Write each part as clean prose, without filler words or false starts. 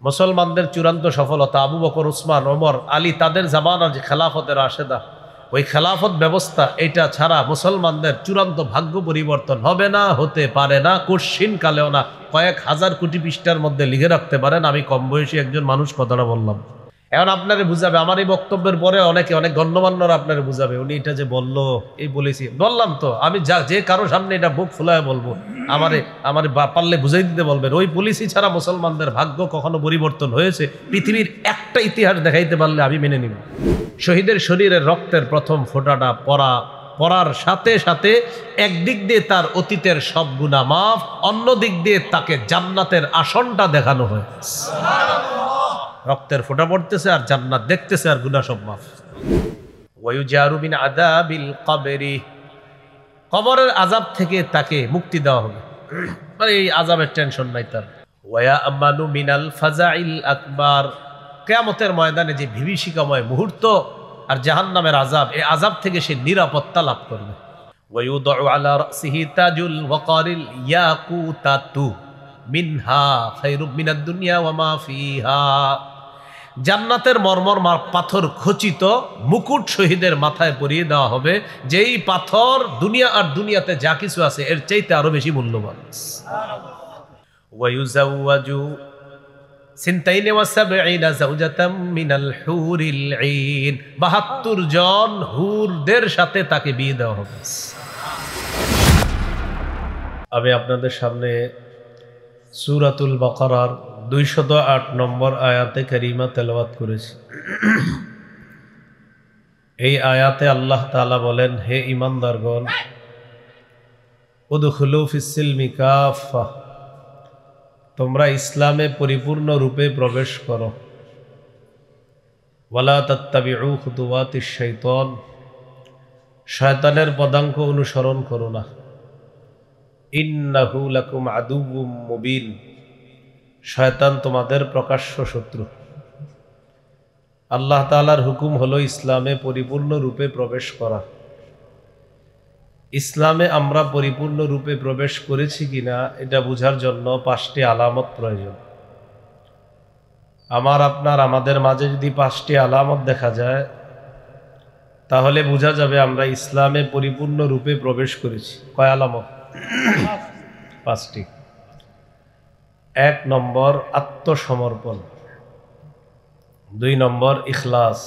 মুসলমানদের চূড়ান্ত সফলতা আবু বকর, উসমান, ওমর, আলী, তাদের জামানার যে খেলাফতের রাশেদা, ওই খেলাফত ব্যবস্থা এটা ছাড়া মুসলমানদের চূড়ান্ত ভাগ্য পরিবর্তন হবে না, হতে পারে না, কঠিন কালেও না। কয়েক হাজার কোটি পৃষ্ঠার মধ্যে লিখে রাখতে পারেন। আমি কম বয়সী একজন মানুষ কথাটা বললাম। এখন আপনারে বুঝাবে, আমার এই বক্তব্যের পরে অনেকে, অনেক গণ্যমান্যরা আপনারে বুঝাবে, উনি এটা যে বললো, এই বলেছি, বললাম তো আমি যে কারো সামনে এটা বুক ফুলায় বলবো, আমার পারলে বুঝাই দিতে বলবেন। ওই পলিসি ছাড়া মুসলমানদের ভাগ্য কখনো পরিবর্তন হয়েছে পৃথিবীর একটা ইতিহাস দেখাইতে পারলে আমি মেনে নিব। শহীদের শরীরের রক্তের প্রথম ফোঁটাটা পড়ার সাথে সাথে একদিক দিয়ে তার অতীতের সব গুনাহ মাফ, অন্য দিক দিয়ে তাকে জান্নাতের আসনটা দেখানো হয়। রক্তের ফোঁটা পড়তেছে আর জান্নাত দেখতেছে আর গুনাহ সব মাফ। ওয়ায়ুজারু মিন আযাবিল কবরি, কবরের আযাব থেকে তাকে মুক্তি দেওয়া হবে, মানে এই আযাবের টেনশন নাই তার। ওয়ায়ামানু মিনাল ফাজাইল আকবার, কিয়ামতের ময়দানে যে বিভীষিকাময় মুহূর্ত আর জাহান্নামের আযাব, এই আযাব থেকে সে নিরাপত্তা লাভ করবে। ওয়ায়ুদউ আলা রাসিহি তাজুল ওয়াকারিল ইয়াকুতাতু মিনহা খায়রুম মিনাদ দুনিয়া ওয়া মা ফিহা, জান্নাতের মর্মর পাথর খচিত মুকুট শহীদের মাথায় পরিয়ে দেওয়া হবে, যেই পাথর দুনিয়া আর দুনিয়াতে যা কিছু আছে এর চাইতে আরো বেশি মূল্যবান। ওয়ায়ুজাওয়াজু সিনতাইনি ওয়া সাবঈনা যাওজাতাম মিনাল হুরিল ঈন, ৭২ জন হুরদের সাথে তাকে বিয়ে দেওয়া হবে। আমি আপনাদের সামনে সূরাতুল বাকারার ২০৮ নম্বর আয়াতে কারিমা তেলাওয়াত করেছি। এই আয়াতে আল্লাহ তাআলা বলেন, হে ঈমানদারগণ, উদখুলু ফিস-সিলমি কাফা, তোমরা ইসলামে পরিপূর্ণ রূপে প্রবেশ করো। ওয়ালা তাত্তাবিউ খুতুওয়াতিশ শাইতান, শয়তানের পদাঙ্ক অনুসরণ করো না। ইন্নাহু লাকুম আদুউম মুবিন, শয়তান তোমাদের প্রকাশ্য শত্রু। আল্লাহ তাআলার হুকুম হলো ইসলামে পরিপূর্ণ রূপে প্রবেশ করা। ইসলামে আমরা পরিপূর্ণ রূপে প্রবেশ করেছি কিনা এটা বোঝার জন্য ৫টি আলামত প্রয়োজন। আমাদের মাঝে যদি ৫টি আলামত দেখা যায়, তাহলে বোঝা যাবে আমরা ইসলামে পরিপূর্ণ রূপে প্রবেশ করেছি। কয় আলামত? ৫টি। ১ নম্বর আত্মসমর্পণ, ২ নম্বর ইখলাস,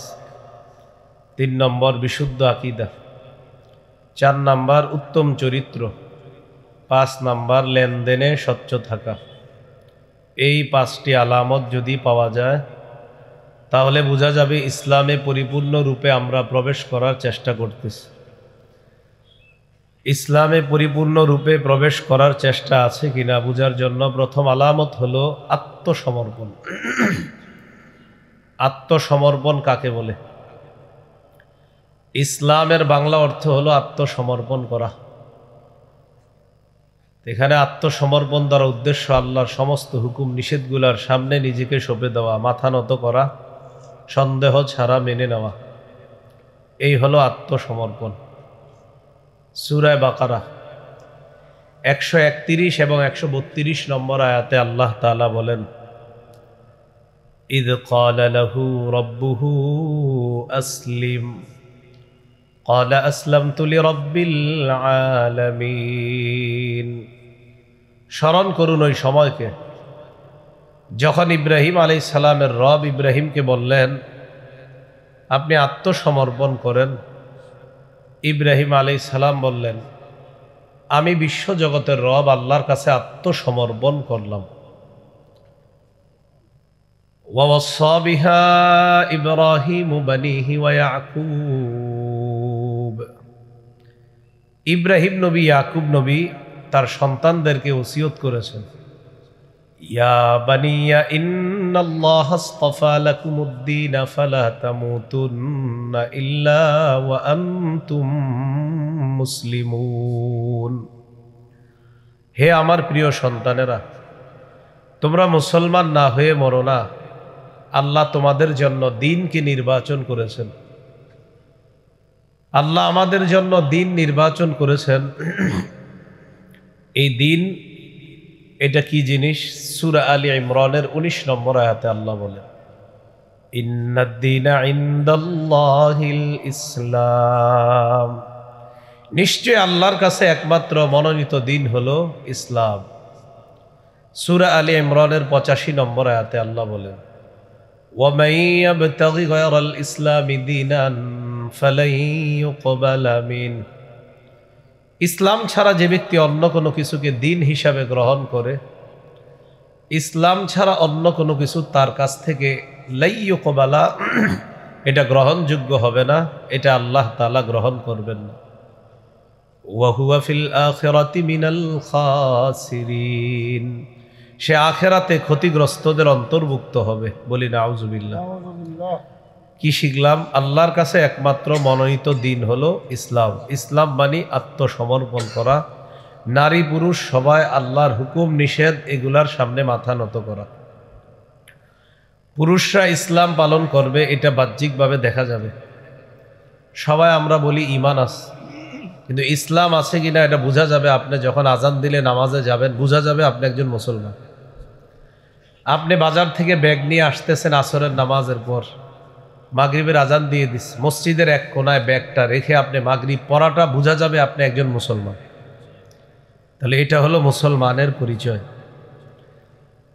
৩ নম্বর বিশুদ্ধ আকীদা, ৪ নম্বর উত্তম চরিত্র, ৫ নম্বর লেনদেনে স্বচ্ছ থাকা। এই ৫টি আলামত যদি পাওয়া যায়, তাহলে বোঝা যাবে ইসলামে পরিপূর্ণ রূপে আমরা প্রবেশ করার চেষ্টা করতেছি। ইসলামে পরিপূর্ণ রূপে প্রবেশ করার চেষ্টা আছে কিনা বোঝার জন্য প্রথম আলামত হলো আত্মসমর্পণ। আত্মসমর্পণ কাকে বলে? ইসলামের বাংলা অর্থ হলো আত্মসমর্পণ করা। এখানে আত্মসমর্পণ দ্বারা উদ্দেশ্য আল্লাহর সমস্ত হুকুম নিষেধগুলোর সামনে নিজেকে সঁপে দেওয়া, মাথা নত করা, সন্দেহ ছাড়া মেনে নেওয়া, এই হলো আত্মসমর্পণ। সূরা বাকারা ১৩১ এবং ১৩২ নম্বর আয়াতে আল্লাহ তাআলা বলেন, ইয ক্বালা লাহু রাব্বুহু আসলিম ক্বালা আসলামতু লিরাব্বিল আলামিন। স্মরণ করুন ওই সময়কে যখন ইব্রাহিম আলাইহিস সালামের রব ইব্রাহিমকে বললেন, আপনি আত্মসমর্পণ করেন। ইব্রাহিম আলাইহিস সালাম বললেন, আমি বিশ্বজগতের রব আল্লাহর কাছে আত্মসমর্পণ করলাম। ওয়াওয়াসসা বিহা ইব্রাহিমু বানিহি ওয়া ইয়াকুব, ইব্রাহিম নবী, ইয়াকুব নবী তার সন্তানদেরকে ওসিয়ত করেছেন, ইয়া বানিয়া ইন্নাল্লাহা আসতাফা লাকুমুদ-দীন ফালা তামুতুন্না ইল্লা ওয়া আনতুম মুসলিমুন। হে আমার প্রিয় সন্তানেরা, তোমরা মুসলমান না হয়ে মরো না। আল্লাহ তোমাদের জন্য দ্বীনকে নির্বাচন করেছেন। আল্লাহ আমাদের জন্য দ্বীন নির্বাচন করেছেন। এই দ্বীন, এটা কি জিনিস? সূরা আলী ইমরানের 19 নম্বর আয়াতে আল্লাহ বলেন, ইন্নাদ-দীনা ইনদাল্লাহিল ইসলাম, নিশ্চয় আল্লাহর কাছে একমাত্র মনোনীত দিন হলো ইসলাম। সূরা আলী ইমরানের 85 নম্বর আয়াতে আল্লাহ বলেন, ওয়ামান ইয়াবতাগি গায়রাল ইসলামি দীনান ফালান ইউকবালা মিন, ইসলাম ছাড়া যে ব্যক্তি অন্য কোনো কিছুকে দিন হিসাবে গ্রহণ করে, ইসলাম ছাড়া অন্য কোনো কিছু তার কাছ থেকে লাই ইউকবালা, এটা গ্রহণযোগ্য হবে না, এটা আল্লাহ তাআলা গ্রহণ করবেন না। ওয়া হুয়া ফিল আখিরাতি মিনাল খাসিরিন, সে আখেরাতে ক্ষতিগ্রস্তদের অন্তর্ভুক্ত হবে। বলি নাউজুবিল্লাহ। কি শিখলাম? আল্লাহর কাছে একমাত্র মনোনীত দিন হলো ইসলাম। ইসলাম মানে আত্মসমর্পণ করা, নারী পুরুষ সবাই আল্লাহর হুকুম নিষেধ এগুলার সামনে মাথা নত করা। পুরুষরা ইসলাম পালন করবে, এটা বাহ্যিকভাবে দেখা যাবে। সবাই আমরা বলি ঈমান আছে, কিন্তু ইসলাম আছে কিনা এটা বোঝা যাবে আপনি যখন আজান দিলে নামাজে যাবেন, বোঝা যাবে আপনি একজন মুসলমান। আপনি বাজার থেকে ব্যাগ নিয়ে আসতেছেন আসরের নামাজের পর, মাগরিবের আজান দিয়ে দিস, মসজিদের এক কোনায় ব্যাগটা রেখে আপনি মাগরিব পড়াটা, বোঝা যাবে আপনি একজন মুসলমান। তাহলে এটা হলো মুসলমানের পরিচয়।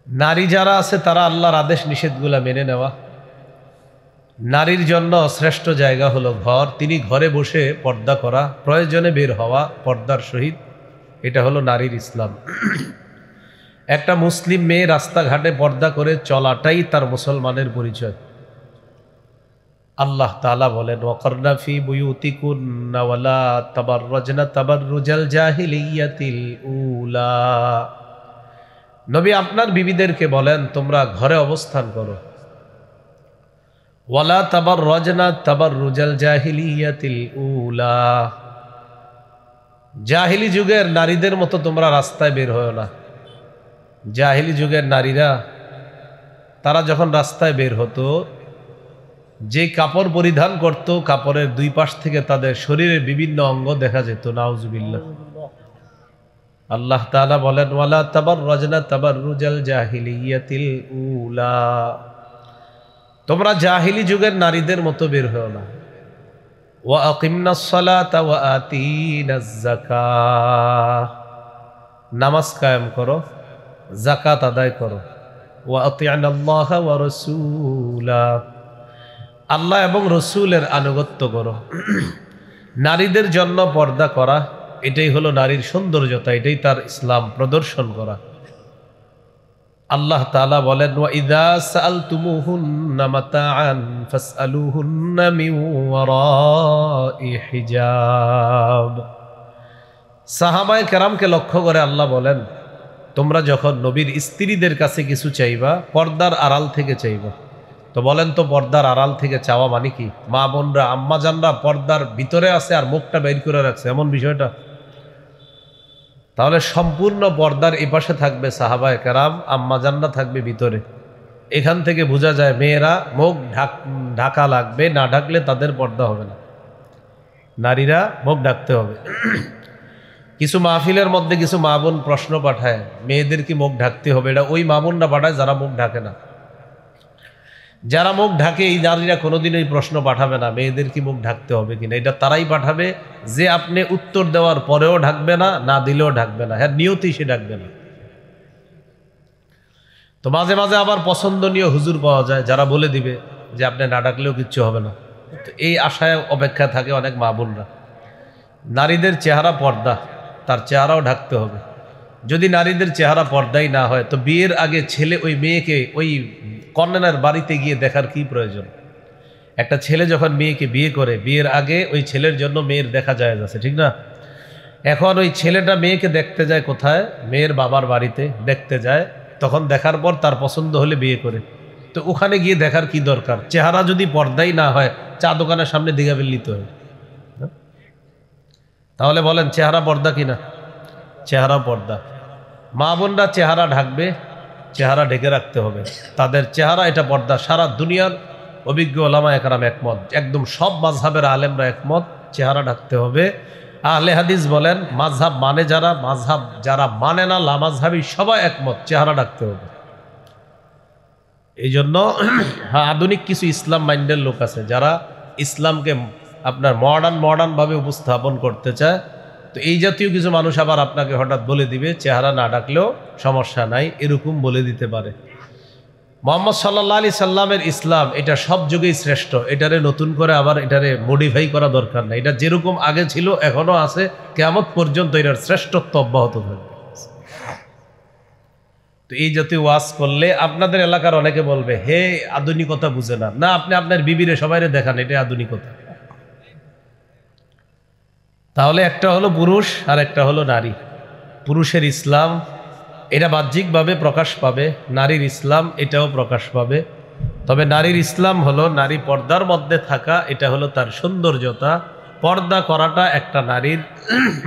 নারী যারা আছে তারা আল্লাহর আদেশ নিষেধগুলা মেনে নেওয়া। নারীর জন্য শ্রেষ্ঠ জায়গা হলো ঘর, তিনি ঘরে বসে পর্দা করা, প্রয়োজনে বের হওয়া পর্দার সহিত, এটা হলো নারীর ইসলাম। একটা মুসলিম মেয়ে রাস্তাঘাটে পর্দা করে চলাটাই তার মুসলমানের পরিচয়। আল্লাহ তাআলা বলেন, ওয়াকারনা ফি বুয়ুতিকুন্না ওয়ালা তাবাররাজনা তাবাররুজাল জাহিলিয়াতিল উলা, নবী আপনার বিবিদেরকে বলেন তোমরা ঘরে অবস্থান করো। ওয়ালা তাবাররাজনা তাবাররুজাল জাহিলিয়াতিল উলা, জাহিলি যুগের নারীদের মতো তোমরা রাস্তায় বের হয় না। জাহিলি যুগের নারীরা তারা যখন রাস্তায় বের হতো, যে কাপড় পরিধান করত, কাপড়ের দুই পাশ থেকে তাদের শরীরের বিভিন্ন অঙ্গ দেখা যেত। নাউজুবিল্লাহ। আল্লাহ তাআলা বলেন, ওয়ালা তাবাররাজনা তাবাররুজাল জাহিলিয়াতিল উলা, তোমরা জাহিলি যুগের নারীদের মতো বের হও না। ওয়া আকিমনাস সালাতা ওয়া আতিনাজ যাকাহ, নামাজ কায়েম করো, যাকাত আদায় করো। ওয়া আতি'নাল্লাহা ওয়া রাসূলা, আল্লাহ এবং রসুলের আনুগত্য করো। নারীদের জন্য পর্দা করা, এটাই হলো নারীর সৌন্দর্যতা, এটাই তার ইসলাম প্রদর্শন করা। আল্লাহ তাআলা বলেন, ওয়া ইযা সাআলতুমুহুন্না মাতাআন ফাসআলুহুন্না মিন ওয়ারাই হিজাব, সাহাবায়ে কেরামকে লক্ষ্য করে আল্লাহ বলেন, তোমরা যখন নবীর স্ত্রীদের কাছে কিছু চাইবা, পর্দার আড়াল থেকে চাইবা। তো বলেন তো পর্দার আড়াল থেকে চাওয়া মানে কি? মা বোনরা, আম্মা জানরা পর্দার ভিতরে আছে আর মুখটা বের করে রাখছে, এমন বিষয়টা? তাহলে সম্পূর্ণ পর্দার এপাশে থাকবে সাহাবায়ে কেরাম, আম্মা জানরা থাকবে ভিতরে। এখান থেকে বোঝা যায় মেয়েরা মুখ ঢাকা লাগবে, না ঢাকলে তাদের পর্দা হবে না। নারীরা মুখ ঢাকতে হবে। কিছু মাহফিলের মধ্যে কিছু মা বোন প্রশ্ন পাঠায়, মেয়েদের কি মুখ ঢাকতে হবে? এটা ওই মা বোনরা পাঠায় যারা মুখ ঢাকে না। যারা মুখ ঢাকে এই নারীরা কোনোদিন এই প্রশ্ন পাঠাবে না মেয়েদের কি মুখ ঢাকতে হবে কিনা, এটা তারাই পাঠাবে যে আপনি উত্তর দেওয়ার পরেও ঢাকবে না, না দিলেও ঢাকবে না, হ্যাঁ নিয়তেই সে ঢাকবে না। তো মাঝে মাঝে আবার পছন্দনীয় হুজুর পাওয়া যায় যারা বলে দিবে যে আপনি না ডাকলেও কিচ্ছু হবে না। তো এই আশায় অপেক্ষা থাকে অনেক মা বোনরা। নারীদের চেহারা পর্দা, তার চেহারাও ঢাকতে হবে। যদি নারীদের চেহারা পর্দাই না হয়, তো বিয়ের আগে ছেলে ওই মেয়েকে ওই কন্যার বাড়িতে গিয়ে দেখার কি প্রয়োজন? একটা ছেলে যখন মেয়েকে বিয়ে করে, বিয়ের আগে ওই ছেলের জন্য মেয়ের দেখা যায় আছে, ঠিক না? এখন ওই ছেলেটা মেয়েকে দেখতে যায় কোথায়? মেয়ের বাবার বাড়িতে দেখতে যায়। তখন দেখার পর তার পছন্দ হলে বিয়ে করে। তো ওখানে গিয়ে দেখার কি দরকার? চেহারা যদি পর্দাই না হয়, চা দোকানের সামনে দিঘা বিল্লিতে হয়। তাহলে বলেন চেহারা পর্দা কিনা? চেহারা পর্দা। মা বোনরা চেহারা ঢাকবে, চেহারা ঢেকে রাখতে হবে। তাদের চেহারা এটা পর্দা। সারা দুনিয়ার অভিজ্ঞ ওলামা একরাম একমত, একদম সব মাযহাবের আলেমরা একমত, চেহারা ঢাকতে হবে। আহলে হাদিস বলেন মাযহাব মানে যারা, মাযহাব যারা মানে না লামাযহাবী সবাই একমত চেহারা ঢাকতে হবে। এই জন্য হ্যাঁ, আধুনিক কিছু ইসলাম মাইন্ডের লোক আছে যারা ইসলামকে আপনার মডার্ন ভাবে উপস্থাপন করতে চায়। তো এই জাতীয় কিছু মানুষ আবার আপনাকে হঠাৎ বলে দিবে চেহারা না ডাকলেও সমস্যা নাই, এরকম বলে দিতে পারে। মুহাম্মদ সাল্লাল্লাহু আলাইহি সাল্লামের ইসলাম এটা সব যুগেই শ্রেষ্ঠ, এটারে নতুন করে আবার এটারে মডিফাই করা দরকার নাই। এটা যেরকম আগে ছিল এখনো আছে, কিয়ামত পর্যন্ত এটার শ্রেষ্ঠত্ব অব্যাহত থাকবে। তো এই জাতীয় ওয়াজ করলে আপনাদের এলাকার অনেকে বলবে হে আধুনিকতা বুঝে না। না, আপনি আপনার বিবিরে সবাইরে দেখান এটা আধুনিকতা। তাহলে একটা হলো পুরুষ আর একটা হলো নারী। পুরুষের ইসলাম এটা বাহ্যিকভাবে প্রকাশ পাবে, নারীর ইসলাম এটাও প্রকাশ পাবে। তবে নারীর ইসলাম হলো নারী পর্দার মধ্যে থাকা, এটা হলো তার সৌন্দর্যতা। পর্দা করাটা একটা নারীর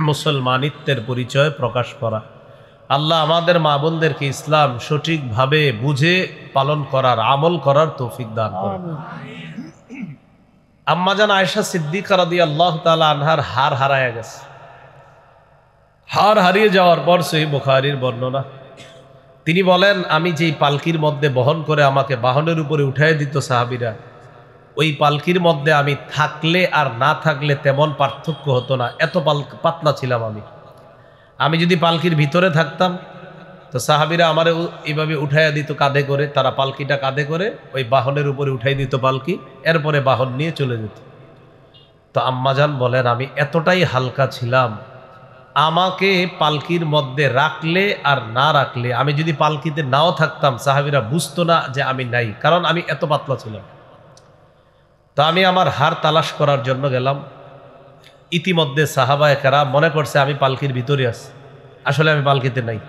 মুসলমানিত্বের পরিচয় প্রকাশ করা। আল্লাহ আমাদের মা বোনদেরকে ইসলাম সঠিকভাবে বুঝে পালন করার, আমল করার তৌফিক দান করেন। আম্মাজান আয়েশা সিদ্দিকা রাদিয়াল্লাহু তাআলা আনহার হার হারায়া গেছে। হার হারিয়ে যাওয়ার পর সহিহ বুখারীর বর্ণনা, তিনি বলেন আমি যেই পালকির মধ্যে বহন করে আমাকে বাহনের উপরে উঠায় দিত সাহাবীরা, ওই পালকির মধ্যে আমি থাকলে আর না থাকলে তেমন পার্থক্য হতো না, এত পাতলা ছিলাম আমি যদি পালকির ভিতরে থাকতাম তো সাহাবীরা আমার এইভাবে উঠাইয়া দিত কাঁধে করে, তারা পালকিটা কাঁধে করে ওই বাহনের উপরে উঠাই দিত পালকি, এরপরে বাহন নিয়ে চলে যেত। তো আম্মাজান বলেন আমি এতটাই হালকা ছিলাম, আমাকে পালকির মধ্যে রাখলে আর না রাখলে, আমি যদি পালকিতে নাও থাকতাম সাহাবীরা বুঝতো না যে আমি নাই, কারণ আমি এত পাতলা ছিলাম। তো আমি আমার হার তালাশ করার জন্য গেলাম। ইতিমধ্যে সাহাবায়ে কেরাম মনে করছে আমি পালকির ভিতরে আছি, আসলে আমি পালকিতে নাই।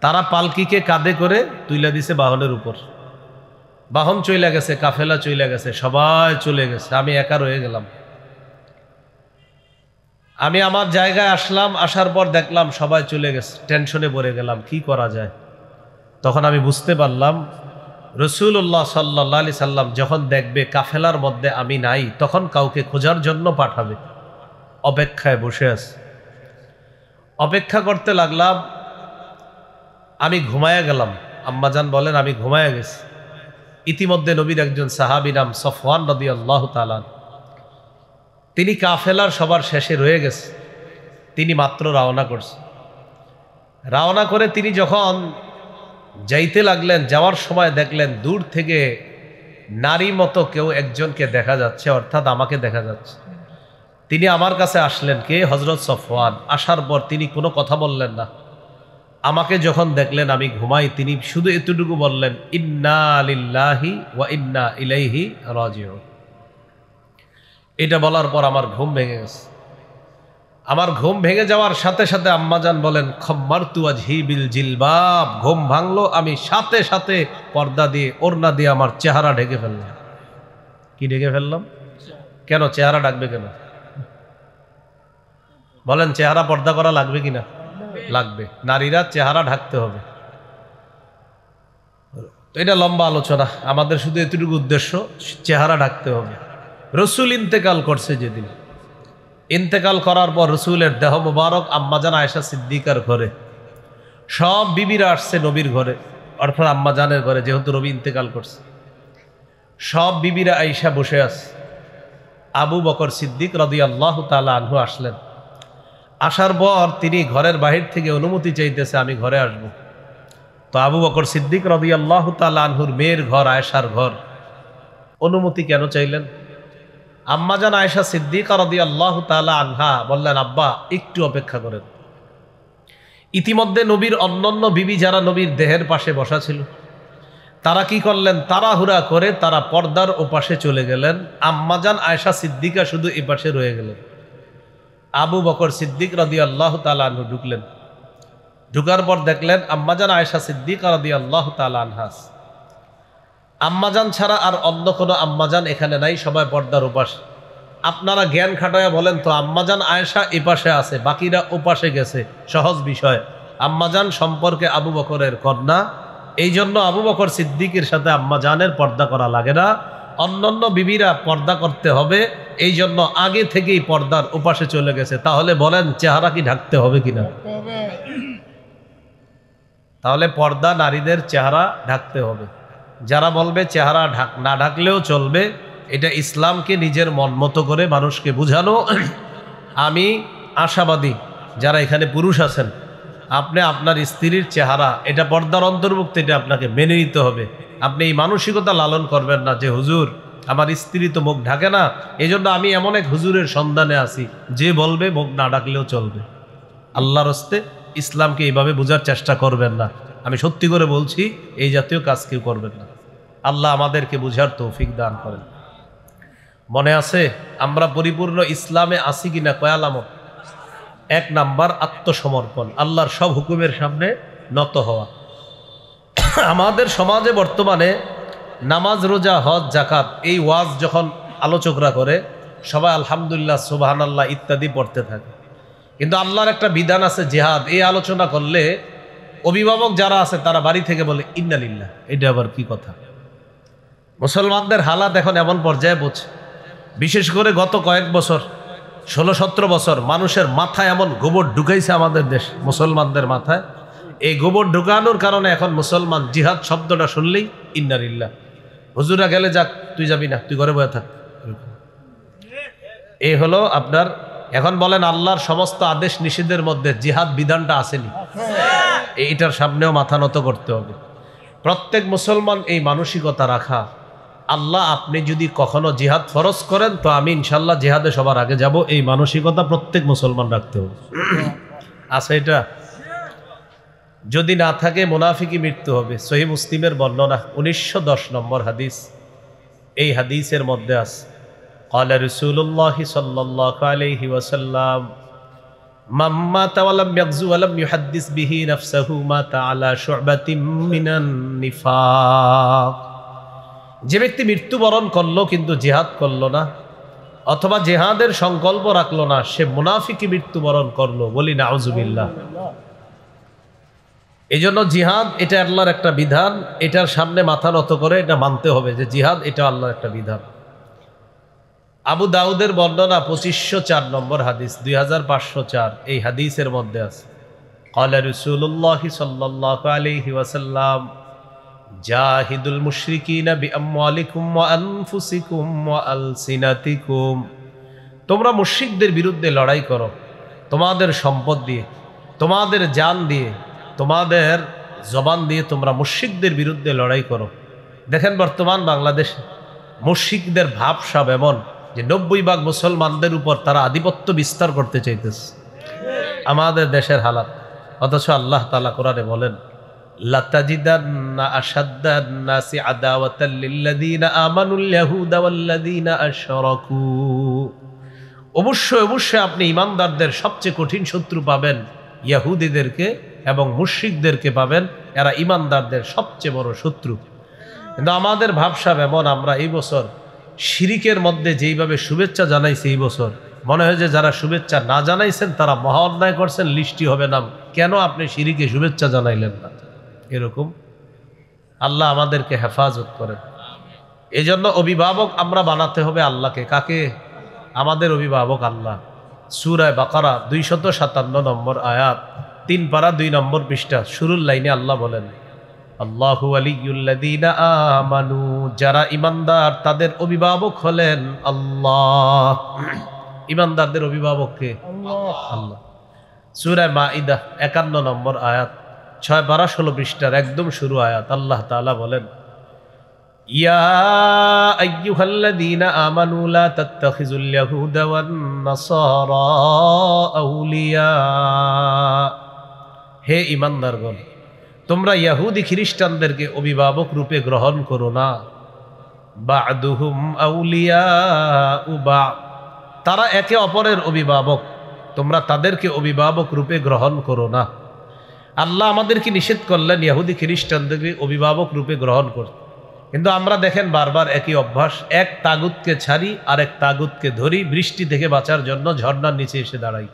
তারা পালকিকে কাঁধে করে তুইলা দিছে বাহনের উপর। বাহন চলে গেছে, কাফেলা চলে গেছে, সবাই চলে গেছে, আমি একা রয়ে গেলাম। আমি আমার জায়গায় আসলাম, আসার পর দেখলাম সবাই চলে গেছে, টেনশনে পড়ে গেলাম কি করা যায়। তখন আমি বুঝতে পারলাম রাসূলুল্লাহ সাল্লাল্লাহু আলাইহি সাল্লাম যখন দেখবে কাফেলার মধ্যে আমি নাই, তখন কাউকে খোঁজার জন্য পাঠাবে। অপেক্ষায় বসে আছে, অপেক্ষা করতে লাগলাম। আমি ঘুমায়া গেলাম। আম্মাজান বলেন আমি ঘুমায়া গেছি। ইতিমধ্যে নবীর একজন সাহাবী নাম সফওয়ান রাদিয়াল্লাহু তাআলা, তিনি কাফেলার সবার শেষে রয়ে গেছে, তিনি মাত্র রওনা করছে। রওনা করে তিনি যখন যাইতে লাগলেন, যাওয়ার সময় দেখলেন দূর থেকে নারী মতো কেউ একজনকে দেখা যাচ্ছে, অর্থাৎ আমাকে দেখা যাচ্ছে। তিনি আমার কাছে আসলেন, কে? হযরত সফওয়ান। আসার পর তিনি কোনো কথা বললেন না। আমাকে যখন দেখলেন আমি ঘুমাই, তিনি শুধু এতটুকু বললেন ইন্না লিল্লাহি ওয়া ইন্না ইলাইহি রাজিউন। এটা বলার পর আমার ঘুম ভেঙে গেছে। আমার ঘুম ভেঙে যাওয়ার সাথে সাথে আম্মাজান বলেন খাম্মারতু ওয়াজহি বিল জিলবাব, ঘুম ভাঙলো, আমি সাথে সাথে পর্দা দিয়ে, ওড়না দিয়ে আমার চেহারা ঢেকে ফেললাম। কি ঢেকে ফেললাম? কেন চেহারা ঢাকবে কেন? বলেন চেহারা পর্দা করা লাগবে কিনা? লাগবে। নারীরা চেহারা ঢাকতে হবে। তো এটা লম্বা আলোচনা, আমাদের শুধু এতটুকু উদ্দেশ্য, চেহারা ঢাকতে হবে। রসুল ইন্তেকাল করছে যেদিন, ইন্তেকাল করার পর রসুলের দেহ মুবারক আম্মাজান আয়েশা সিদ্দিকার ঘরে, সব বিবিরা আসছে নবীর ঘরে, অর্থাৎ আম্মাজানের ঘরে, যেহেতু নবী ইন্তেকাল করছে। সব বিবিরা আয়েশা বসে আছে। আবু বকর সিদ্দিক রাদিয়াল্লাহু তাআলা আনহু আসলেন। আসার পর তিনি ঘরের বাহির থেকে অনুমতি চাইতেছে আমি ঘরে আসব। তো আবু বকর সিদ্দিক রাদিয়াল্লাহু তাআলা আনহুর মেয়ের ঘর, আয়েশার ঘর, অনুমতি কেন চাইলেন? আম্মাজান আয়েশা সিদ্দিকা রাদিয়াল্লাহু তাআলা আনহা বললেন আব্বা একটু অপেক্ষা করেন। ইতিমধ্যে নবীর অন্যান্য বিবি যারা নবীর দেহের পাশে বসা ছিল, তারা কি করলেন? তাড়াহুড়া করে তারা পর্দার ওপাশে চলে গেলেন। আম্মাজান আয়েশা সিদ্দিকা শুধু এপাশে রয়ে গেলেন। আবু বকর সিদ্দিক রাদিয়াল্লাহু তাআলা আনহু ঢুকলেন। ঢুকার পর দেখলেন আম্মাজান আয়েশা সিদ্দিকা রাদিয়াল্লাহু তাআলা আনহা। আম্মাজান ছাড়া আর অন্য কোনো আম্মাজান এখানে নাই, সবাই পর্দার ওপাশে। আপনারা জ্ঞান খাটায়া বলেন তো আম্মাজান আয়েশা এপাশে আছে, বাকিরা ওপাশে গেছে, সহজ বিষয়। আম্মাজান সম্পর্কে আবু বকরের কন্যা, এই জন্য আবু বকর সিদ্দিকের সাথে আম্মাজানের পর্দা করা লাগে না। অন্যান্য বিবিরা পর্দা করতে হবে, এই জন্য আগে থেকেই পর্দার ওপাশে চলে গেছে। তাহলে বলেন চেহারা কি ঢাকতে হবে কিনা? তাহলে পর্দা নারীদের চেহারা ঢাকতে হবে। যারা বলবে চেহারা না ঢাকলেও চলবে, এটা ইসলামকে নিজের মন মতো করে মানুষকে বুঝানো। আমি আশাবাদী যারা এখানে পুরুষ আছেন, আপনি আপনার স্ত্রীর চেহারা এটা পর্দার অন্তর্ভুক্ত, এটা আপনাকে মেনে নিতে হবে। আপনি এই মানসিকতা লালন করবেন না যে হুজুর আমার স্ত্রী তো মুখ ঢাকে না, এই জন্য আমি এমন এক হুজুরের সন্ধানে আছি যে বলবে মুখ না ঢাকলেও চলবে। আল্লাহর হস্তে ইসলামকে এইভাবে বোঝার চেষ্টা করবেন না। আমি সত্যি করে বলছি, এই জাতীয় কাজ কেউ করবেন না। আল্লাহ আমাদেরকে বুঝার তৌফিক দান করেন। মনে আছে আমরা পরিপূর্ণ ইসলামে আছি কিনা? কয় আলামত। 1 নাম্বার আত্মসমর্পণ, আল্লাহর সব হুকুমের সামনে নত হওয়া। আমাদের সমাজে বর্তমানে নামাজ, রোজা, হজ, জাকাত এই ওয়াজ যখন আলোচকরা করে সবাই আলহামদুলিল্লাহ, সুবহানাল্লাহ ইত্যাদি পড়তে থাকে, কিন্তু আল্লাহর একটা বিধান আছে জিহাদ। এই আলোচনা করলে অভিভাবক যারা আছে তারা বাড়ি থেকে বলে ইন্নালিল্লাহ। এটা আবার কি কথা? মুসলমানদের হালাত এখন এমন পর্যায়ে পৌঁছে, বিশেষ করে গত কয়েক বছর 16-17 বছর মানুষের মাথায় এমন গোবর ঢুকাইছে আমাদের দেশ, মুসলমানদের মাথায়। এই গোবর ঢুকানোর কারণে এখন মুসলমান জিহাদ শব্দটা শুনলেই ইন্নালিল্লাহ। হুজুরা গেলে যাক, তুই যাবি না, তুই ঘরে বসে থাক। এই হলো আপনার। এখন বলেন আল্লাহর সমস্ত আদেশ নিষেধের মধ্যে জিহাদ বিধানটা আসেনি? এইটার সামনেও মাথা নত করতে হবে। প্রত্যেক মুসলমান এই মানসিকতা রাখা, আল্লাহ আপনি যদি কখনো জিহাদ ফরজ করেন তো আমি ইনশাল্লাহ জিহাদে সবার আগে যাব, এই মানসিকতা প্রত্যেক মুসলমান রাখতে হবে। আচ্ছা, এটা যদি না থাকে মুনাফিকি মৃত্যু হবে। সহিহ মুসলিমের বর্ণনা 1910 নম্বর হাদিস। এই হাদিসের মধ্যে আছে قال رسول الله صلى الله عليه وسلم من مات ولم يغزو ولم يحدث به نفسه مات على شعبة من النفاق। যে ব্যক্তি মৃত্যুবরণ করলো কিন্তু জিহাদ করলো না, অথবা জিহাদের সংকল্প রাখলো না, সে মুনাফিকি মৃত্যুবরণ করলো। বলি নাউজুবিল্লাহ। এই জন্য জিহাদ এটা আল্লাহর একটা বিধান, এটার সামনে মাথা নত করে এটা মানতে হবে যে জিহাদ এটা আল্লাহর একটা বিধান। আবু দাউদের বর্ণনা 2504 নম্বর হাদিস, 2504। এই হাদিসের মধ্যে আছে قال رسول الله صلى الله عليه وسلم জাহিদুল মুশরিকিনা বিআমওয়ালিকুম ওয়া আনফুসিকুম ওয়া আলসিনাতিকুম। তোমরা মুশরিকদের বিরুদ্ধে লড়াই করো তোমাদের সম্পদ দিয়ে, তোমাদের জান দিয়ে, তোমাদের জবান দিয়ে তোমরা মুশরিকদের বিরুদ্ধে লড়াই করো। দেখেন বর্তমান বাংলাদেশে মুশরিকদের ভাবসাব এমন যে 90% মুসলমানদের উপর তারা আধিপত্য বিস্তার করতে চাইতেছে। আমাদের দেশের হালাত। অথচ আল্লাহ তাআলা কোরআনে বলেন লাতাজিদান্না আশাদ্দান নাসি আদাওয়াতাল লিল্লাযিনা আমানুল ইয়াহুদা ওয়াল্লাযিনা আশরাকু। অবশ্যই অবশ্যই আপনি ঈমানদারদের সবচেয়ে কঠিন শত্রু পাবেন ইহুদিদেরকে এবং মুশরিকদেরকে পাবেন। এরা ঈমানদারদের সবচেয়ে বড় শত্রু। কিন্তু আমাদের ভাবসাব এমন, আমরা এই বছর শিরিকের মধ্যে যেইভাবে শুভেচ্ছা জানাইছি, এই বছর মনে হয় যে যারা শুভেচ্ছা না জানাইছেন তারা মহা অন্যায় করছেন, লিস্টি হবে নাম। কেন আপনি শিরিকে শুভেচ্ছা জানাইলেন না? এরকম। আল্লাহ আমাদেরকে হেফাজত করেন। এই জন্য অভিভাবক আমরা বানাতে হবে আল্লাহকে। কাকে? আমাদের অভিভাবক আল্লাহ। সূরা বাকারা 257 নম্বর আয়াত, 3 পারা 2 নম্বর পৃষ্ঠা, শুরুর লাইনে আল্লাহ বলেন আল্লাহু ওয়ালিয়ুল্লাযীনা আমানু। যারা ঈমানদার তাদের অভিভাবক হলেন আল্লাহ। ঈমানদারদের অভিভাবক কে? আল্লাহ। সূরা মাঈদা 51 নম্বর আয়াত, 6 পারা 16 পৃষ্ঠার একদম শুরু আয়াত। আল্লাহ তাআলা বলেন ইয়া আইয়ুহাল্লাযীনা আমানু লা তাত্তাখিযুল ইয়াহুদা ওয়ান নাসারা আউলিয়া। হে ঈমানদারগণ, তোমরা ইহুদি খ্রিস্টানদেরকে অভিভাবক রূপে গ্রহণ করো না। বা'দুহুম আউলিয়াউ বা'দ। তারা একে অপরের অভিভাবক, তোমরা তাদেরকে অভিভাবক রূপে গ্রহণ করো না। আল্লাহ আমাদেরকে নিষেধ করলেন ইহুদি খ্রিস্টানদেরকে অভিভাবক রূপে গ্রহণ করতে। কিন্তু আমরা দেখেন বারবার একই অভ্যাস, এক তাগুতকে ছাড়ি আর এক তাগুতকে ধরি, বৃষ্টি থেকে বাঁচার জন্য ঝর্ণার নিচে এসে দাঁড়াই।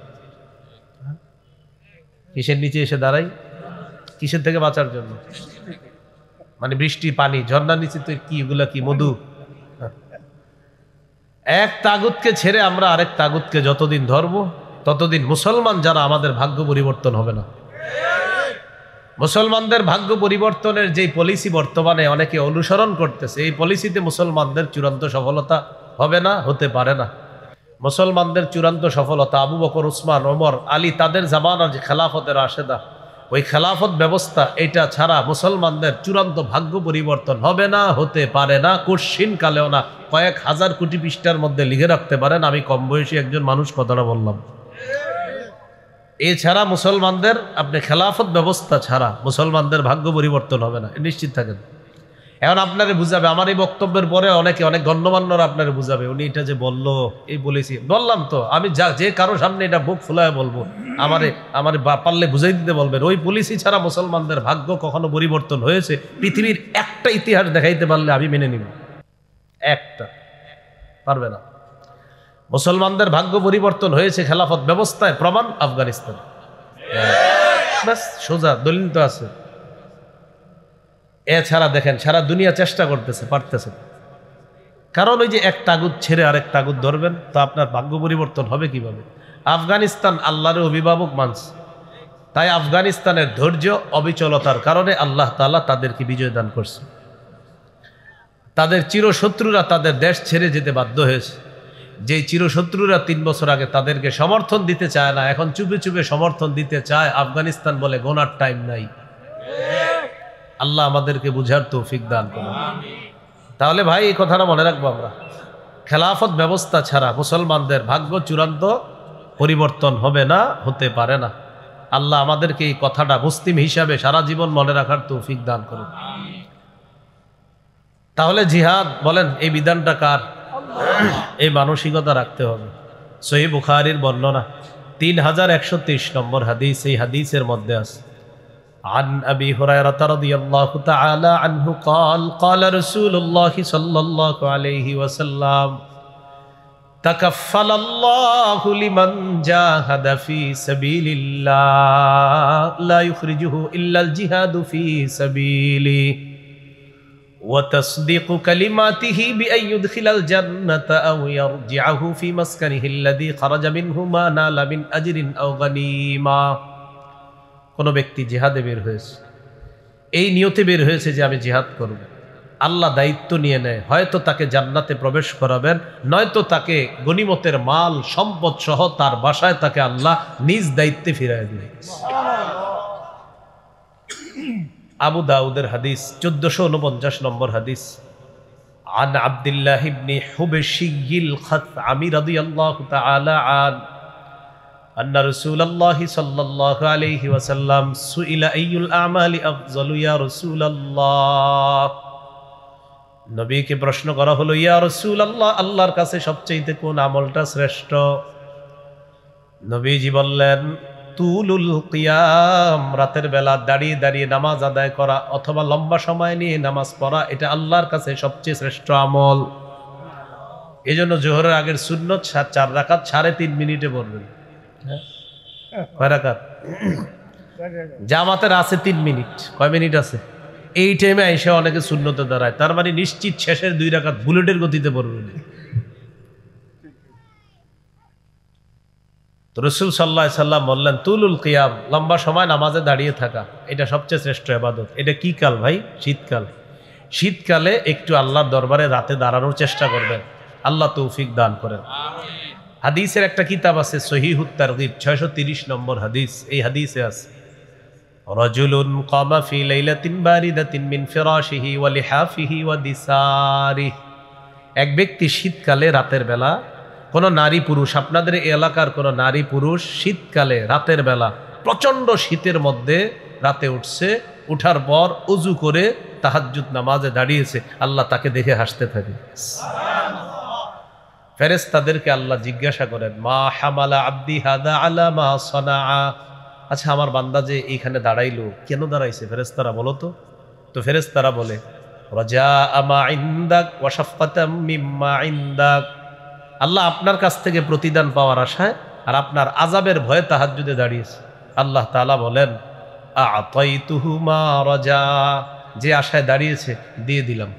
কিসের নিচে এসে দাঁড়াই? কিসের থেকে বাঁচার জন্য? মানে বৃষ্টি, পানি, ঝর্ণার নিচে তো কি, এগুলা কি মধু? এক তাগুতকে ছেড়ে আমরা আরেক তাগুতকে যতদিন ধরবো ততদিন মুসলমান যারা আমাদের ভাগ্য পরিবর্তন হবে না। মুসলমানদের ভাগ্য পরিবর্তনের যে পলিসি বর্তমানে অনেকে অনুসরণ করতেছে, এই পলিসিতে মুসলমানদের চূড়ান্ত সফলতা হবে না, হতে পারে না। মুসলমানদের চূড়ান্ত সফলতা আবু বকর, উসমান, ওমর, আলী তাদের জামানার যে খেলাফতের রাশেদা, ওই খেলাফত ব্যবস্থা এটা ছাড়া মুসলমানদের চূড়ান্ত ভাগ্য পরিবর্তন হবে না, হতে পারে না, কঠিন কালেও না। কয়েক হাজার কোটি পৃষ্ঠার মধ্যে লিখে রাখতে পারেন, আমি কম বয়সী একজন মানুষ কথাটা বললাম। এছাড়া মুসলমানদের আপনি খেলাফত ব্যবস্থা ছাড়া মুসলমানদের ভাগ্য পরিবর্তন হবে না, নিশ্চিত থাকেন। এখন আপনারে বুঝাবে, আমার এই বক্তব্যের পরে অনেকে, অনেক গণ্যমান্যরা আপনারে বুঝাবে, উনি এটা যে বললো এই বলেছি, বললাম তো আমি যে কারো সামনে এটা বুক ফুলায় বলবো, আমারে পারলে বুঝাই দিতে বলবেন। ওই পলিসি ছাড়া মুসলমানদের ভাগ্য কখনো পরিবর্তন হয়েছে পৃথিবীর একটা ইতিহাস দেখাইতে পারলে আমি মেনে নিব, একটা পারবে না। মুসলমানদের ভাগ্য পরিবর্তন হয়েছে খেলাফত ব্যবস্থায়, প্রমাণ আফগানিস্তান। ব্যাস, সোজা দলিল তো আছে। এছাড়া দেখেন সারা দুনিয়া চেষ্টা করতেছে, পারতেছে। কারণ ওই যে এক তাগুত ছেড়ে আরেক তাগুত ধরবেন, তো আপনার ভাগ্য পরিবর্তন হবে কিভাবে? আফগানিস্তান আল্লাহর অভিভাবক মানছে, তাই আফগানিস্তানের ধৈর্য অবিচলতার কারণে আল্লাহ তাআলা তাদেরকে বিজয় দান করছে। তাদের চিরশত্রুরা তাদের দেশ ছেড়ে যেতে বাধ্য হয়েছে। যেই চিরশত্রুরা 3 বছর আগে তাদেরকে সমর্থন দিতে চায় না, এখন চুপে চুপে সমর্থন দিতে চায়। আফগানিস্তান বলে গোনার টাইম নাই। আল্লাহ আমাদেরকে বুঝার তৌফিক দান করুন। তাহলে ভাই এই কথাটা মনে রাখবো, আমরা খেলাফত ব্যবস্থা ছাড়া মুসলমানদের ভাগ্য চূড়ান্ত পরিবর্তন হবে না, হতে পারে না। আল্লাহ আমাদেরকে এই কথাটা মুসলিম হিসাবে সারা জীবন মনে রাখার তৌফিক দান করুন। তাহলে জিহাদ বলেন, এই বিধানটা কার? এই মানসিকতা রাখতে হবে। সহিহ বুখারীর বর্ণনা 3123 নম্বর হাদিস, এই হাদিসের মধ্যে আছে عن أبي هريرة رضي الله تعالى عنه قال قال رسول الله صلى الله عليه وسلم تكفل الله لمن جاهد في سبيل الله لا يخرجه إلا الجهاد في سبيله وتصديق كلماته بأن يدخل الجنة أو يرجعه في مسكنه الذي خرج منه ما نال من أجر أو غنيمة। কোনো ব্যক্তি জিহাদে বের হয়েছে, এই নিয়তে বের হয়েছে যে আমি জিহাদ করব, আল্লাহ দায়িত্ব নিয়ে নেয়, হয়তো তাকে জান্নাতে প্রবেশ করাবেন, নয়তো তাকে গনিমতের মাল সম্পদ সহ তার বাসায় তাকে আল্লাহ নিজ দায়িত্বে ফিরায় দিবেন। আবু দাউদের হাদিস 1449 নম্বর হাদিস। عن عبد الله بن حبشي الخثعمي رضي الله تعالى عنه أن رسول الله صلى الله عليه وسلم سئل أي الأعمال أفضل يا رسول الله। নবীকে প্রশ্ন করা হলো, ইয়া রাসূলুল্লাহ, আল্লাহর কাছে সবচেয়ে কোন আমলটা শ্রেষ্ঠ? নবীজি বললেন, তুলুল কিয়াম, রাতের বেলা দাঁড়িয়ে দাঁড়িয়ে নামাজ আদায় করা অথবা লম্বা সময় নিয়ে নামাজ পড়া, এটা আল্লাহর কাছে সবচেয়ে শ্রেষ্ঠ আমল। এই জন্য জোহরের আগের সুন্নত 4 রাকাত 3.5 মিনিটে পড়বেন। কয় রাকাত? জামাতের আছে 3 মিনিট। কয় মিনিট আছে? এই টাইমে আইসা অনেকে সুন্নতে দাঁড়ায়, তার মানে নিশ্চিত শেষের 2 রাকাত বুলেটের গতিতে পড়বেন। তো রাসূল সাল্লাল্লাহু আলাইহি সাল্লাম বললেন, তুলুল কিয়াম, লম্বা সময় নামাজে দাঁড়িয়ে থাকা, এটা সবচেয়ে শ্রেষ্ঠ ইবাদত। এটা কি কাল ভাই? শীতকাল। শীতকালে একটু আল্লাহর দরবারে রাতে দাঁড়ানোর চেষ্টা করবেন, আল্লাহ তৌফিক দান করেন। হাদিসের একটা কিতাব আছে সহিহুত তারগিব, 630 নম্বর হাদিস। এই হাদিসে আছে, রাজুলুন কামা ফি লাইলাতিন বারিদাতিন মিন ফিরাশিহি ওয়া লিহাফিহি ওয়া দিসারিহি। এক ব্যক্তি শীতকালে রাতের বেলা, কোন নারী পুরুষ, আপনাদের এলাকার কোন নারী পুরুষ শীতকালে রাতের বেলা প্রচন্ড শীতের মধ্যে রাতে উঠছে, উঠার পর উজু করে তাহাজ্জুদ নামাজে দাঁড়িয়েছে, আল্লাহ তাকে দেখে হাসতে থাকে। ফেরেশতাদেরকে আল্লাহ জিজ্ঞাসা করেন, মা হামালা আব্দি হাদা আলা মা সানাআ, আচ্ছা আমার বান্দা যে এইখানে দাঁড়াইলো, কেন দাঁড়াইছে? ফেরেশতারা বলো তো ফেরেশতারা বলে, রাজা আমা ইনদাক ওয়া শাফকাতাম মিম্মা ইনদাক, আল্লাহ আপনার কাছ থেকে প্রতিদান পাওয়ার আশায় আর আপনার আযাবের ভয়ে তাহাজ্জুদে দাঁড়িয়েছে। আল্লাহ তাআলা বলেন, আ'তাইতুহু মা রাজা, যে আশায় দাঁড়িয়েছে দিয়ে দিলাম।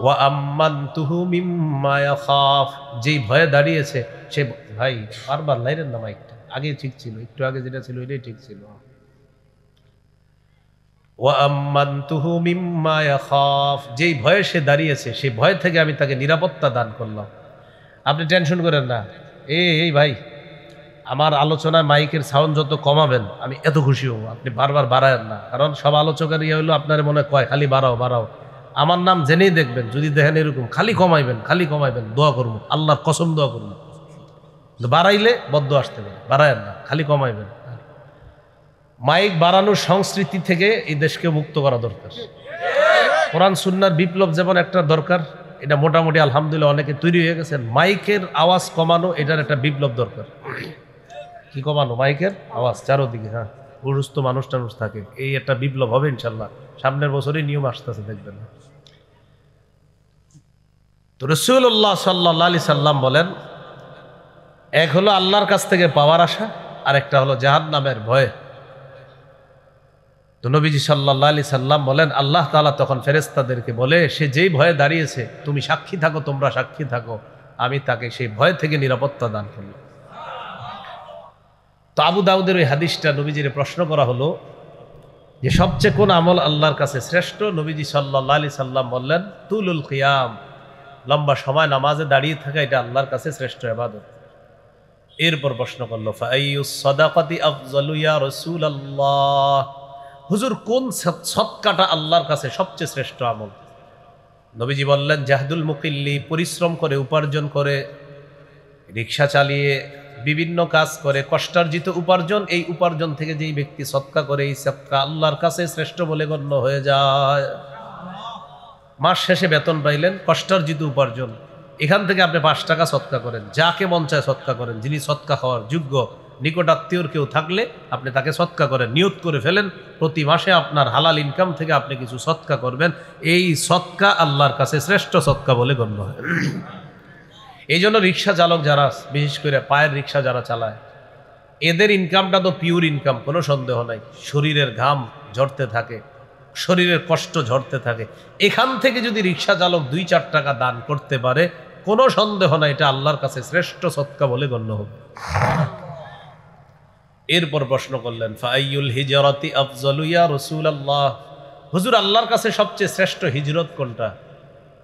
ওয়া আম্মানতুহু মিম্মা ইয়াখাফ, যেই ভয়ে দাঁড়িয়েছে সে, ভাই বারবার লাইরেন না মাইকটা, আগে ঠিক ছিল, একটু আগে যেটা ছিল এটাই ঠিক ছিল। ওয়া আম্মানতুহু মিম্মা ইয়াখাফ, যেই ভয়ে সে দাঁড়িয়েছে সেই ভয় থেকে আমি তাকে নিরাপত্তা দান করলাম। আপনি টেনশন করেন না, এই ভাই আমার আলোচনায় মাইকের সাউন্ড যত কমাবেন আমি এত খুশি হব। আপনি বারবার বাড়ায়েন না, কারণ সব আলোচকের ইয়ে হইলো আপনার মনে কয় খালি বাড়াও বাড়াও। আমার নাম জেনেই দেখবেন, যদি দেখেন এরকম খালি কমাইবেন, দোয়া করবো, আল্লাহর কসম দোয়া করবো। বাড়াইলে বদ্ধ আসতে পারে, বাড়ায়েন না, খালি কমাইবেন। মাইক বাড়ানোর সংস্কৃতি থেকে এই দেশকে মুক্ত করা দরকার। কোরআন সুন্নাহর বিপ্লব যেমন একটা দরকার, এটা মোটামুটি আলহামদুলিল্লাহ অনেকে তৈরি হয়ে গেছেন। মাইকের আওয়াজ কমানো, এটার একটা বিপ্লব দরকার। কি কমানো? মাইকের আওয়াজ চারোদিকে, হ্যাঁ, অসুস্থ মানুষ টানুষ থাকে, এই একটা বিপ্লব হবে ইনশাল্লাহ, সামনের বছরই নিয়ম আসতেছে, দেখবেন। তো রাসূলুল্লাহ সাল্লাল্লাহু আলাইহি সাল্লাম বলেন, এক হলো আল্লাহর কাছ থেকে পাওয়ার আশা, আর একটা হলো জাহান্নামের ভয়। তো নবীজি সাল্লাল্লাহু আলাইহি সাল্লাম বলেন, আল্লাহ তাআলা তখন ফেরেশতাদেরকে বলে, সে যেই ভয়ে দাঁড়িয়েছে তুমি সাক্ষী থাকো, তোমরা সাক্ষী থাকো, আমি তাকে সেই ভয় থেকে নিরাপত্তা দান করলাম। তো আবু দাউদের ওই হাদিসটা নবীজির প্রশ্ন করা হলো যে সবচেয়ে কোন আমল আল্লাহর কাছে শ্রেষ্ঠ? নবীজি সাল্লাল্লাহু আলাইহি সাল্লাম বললেন, তুলুল কিয়াম, লম্বা সময় নামাজে দাঁড়িয়ে থাকা, এটা আল্লাহর কাছে শ্রেষ্ঠ ইবাদত। এরপর প্রশ্ন করলো, ফাআইয়ুস সাদাকাতি আফযালু ইয়া রাসূলুল্লাহ, হুজুর কোন সদকাটা আল্লাহর কাছে সবচেয়ে শ্রেষ্ঠ আমল? নবীজি বললেন, জাহদুল মুকিল্লি, পরিশ্রম করে উপার্জন করে, রিকশা চালিয়ে বিভিন্ন কাজ করে কষ্টার্জিত উপার্জন, এই উপার্জন থেকে যেই ব্যক্তি সদকা করে, এই সদকা আল্লাহর কাছে শ্রেষ্ঠ বলে গণ্য হয়ে যায়। মাস শেষে বেতন পাইলেন, কষ্টার্জিত উপার্জন, এখান থেকে আপনি 5 টাকা সদকা করেন, যাকে মন চায় সদকা করেন, যিনি সদকা খাওয়ার যোগ্য নিকট আত্মীয়র কেউ থাকলে আপনি তাকে সদকা করেন, নিয়ত করে ফেলেন প্রতি মাসে আপনার হালাল ইনকাম থেকে আপনি কিছু সদকা করবেন, এই সদকা আল্লাহর কাছে শ্রেষ্ঠ সদকা বলে গণ্য হয়। এই জন্য রিক্সা চালক যারা, বিশেষ করে পায়ের রিক্সা যারা চালায়, এদের ইনকামটা তো পিওর ইনকাম, কোনো সন্দেহ নাই। শরীরের ঘাম ঝরতে থাকে, শরীরের কষ্ট ঝরতে থাকে, এখান থেকে যদি রিক্সা চালক 2-4 টাকা দান করতে পারে, কোনো সন্দেহ নাই এটা আল্লাহর কাছে শ্রেষ্ঠ সদকা বলে গণ্য হবে। এরপর প্রশ্ন করলেন, ফাআইয়ুল হিজরাতি আফযালু ইয়া রাসূলুল্লাহ, হুজুর আল্লাহর কাছে সবচেয়ে শ্রেষ্ঠ হিজরত কোনটা?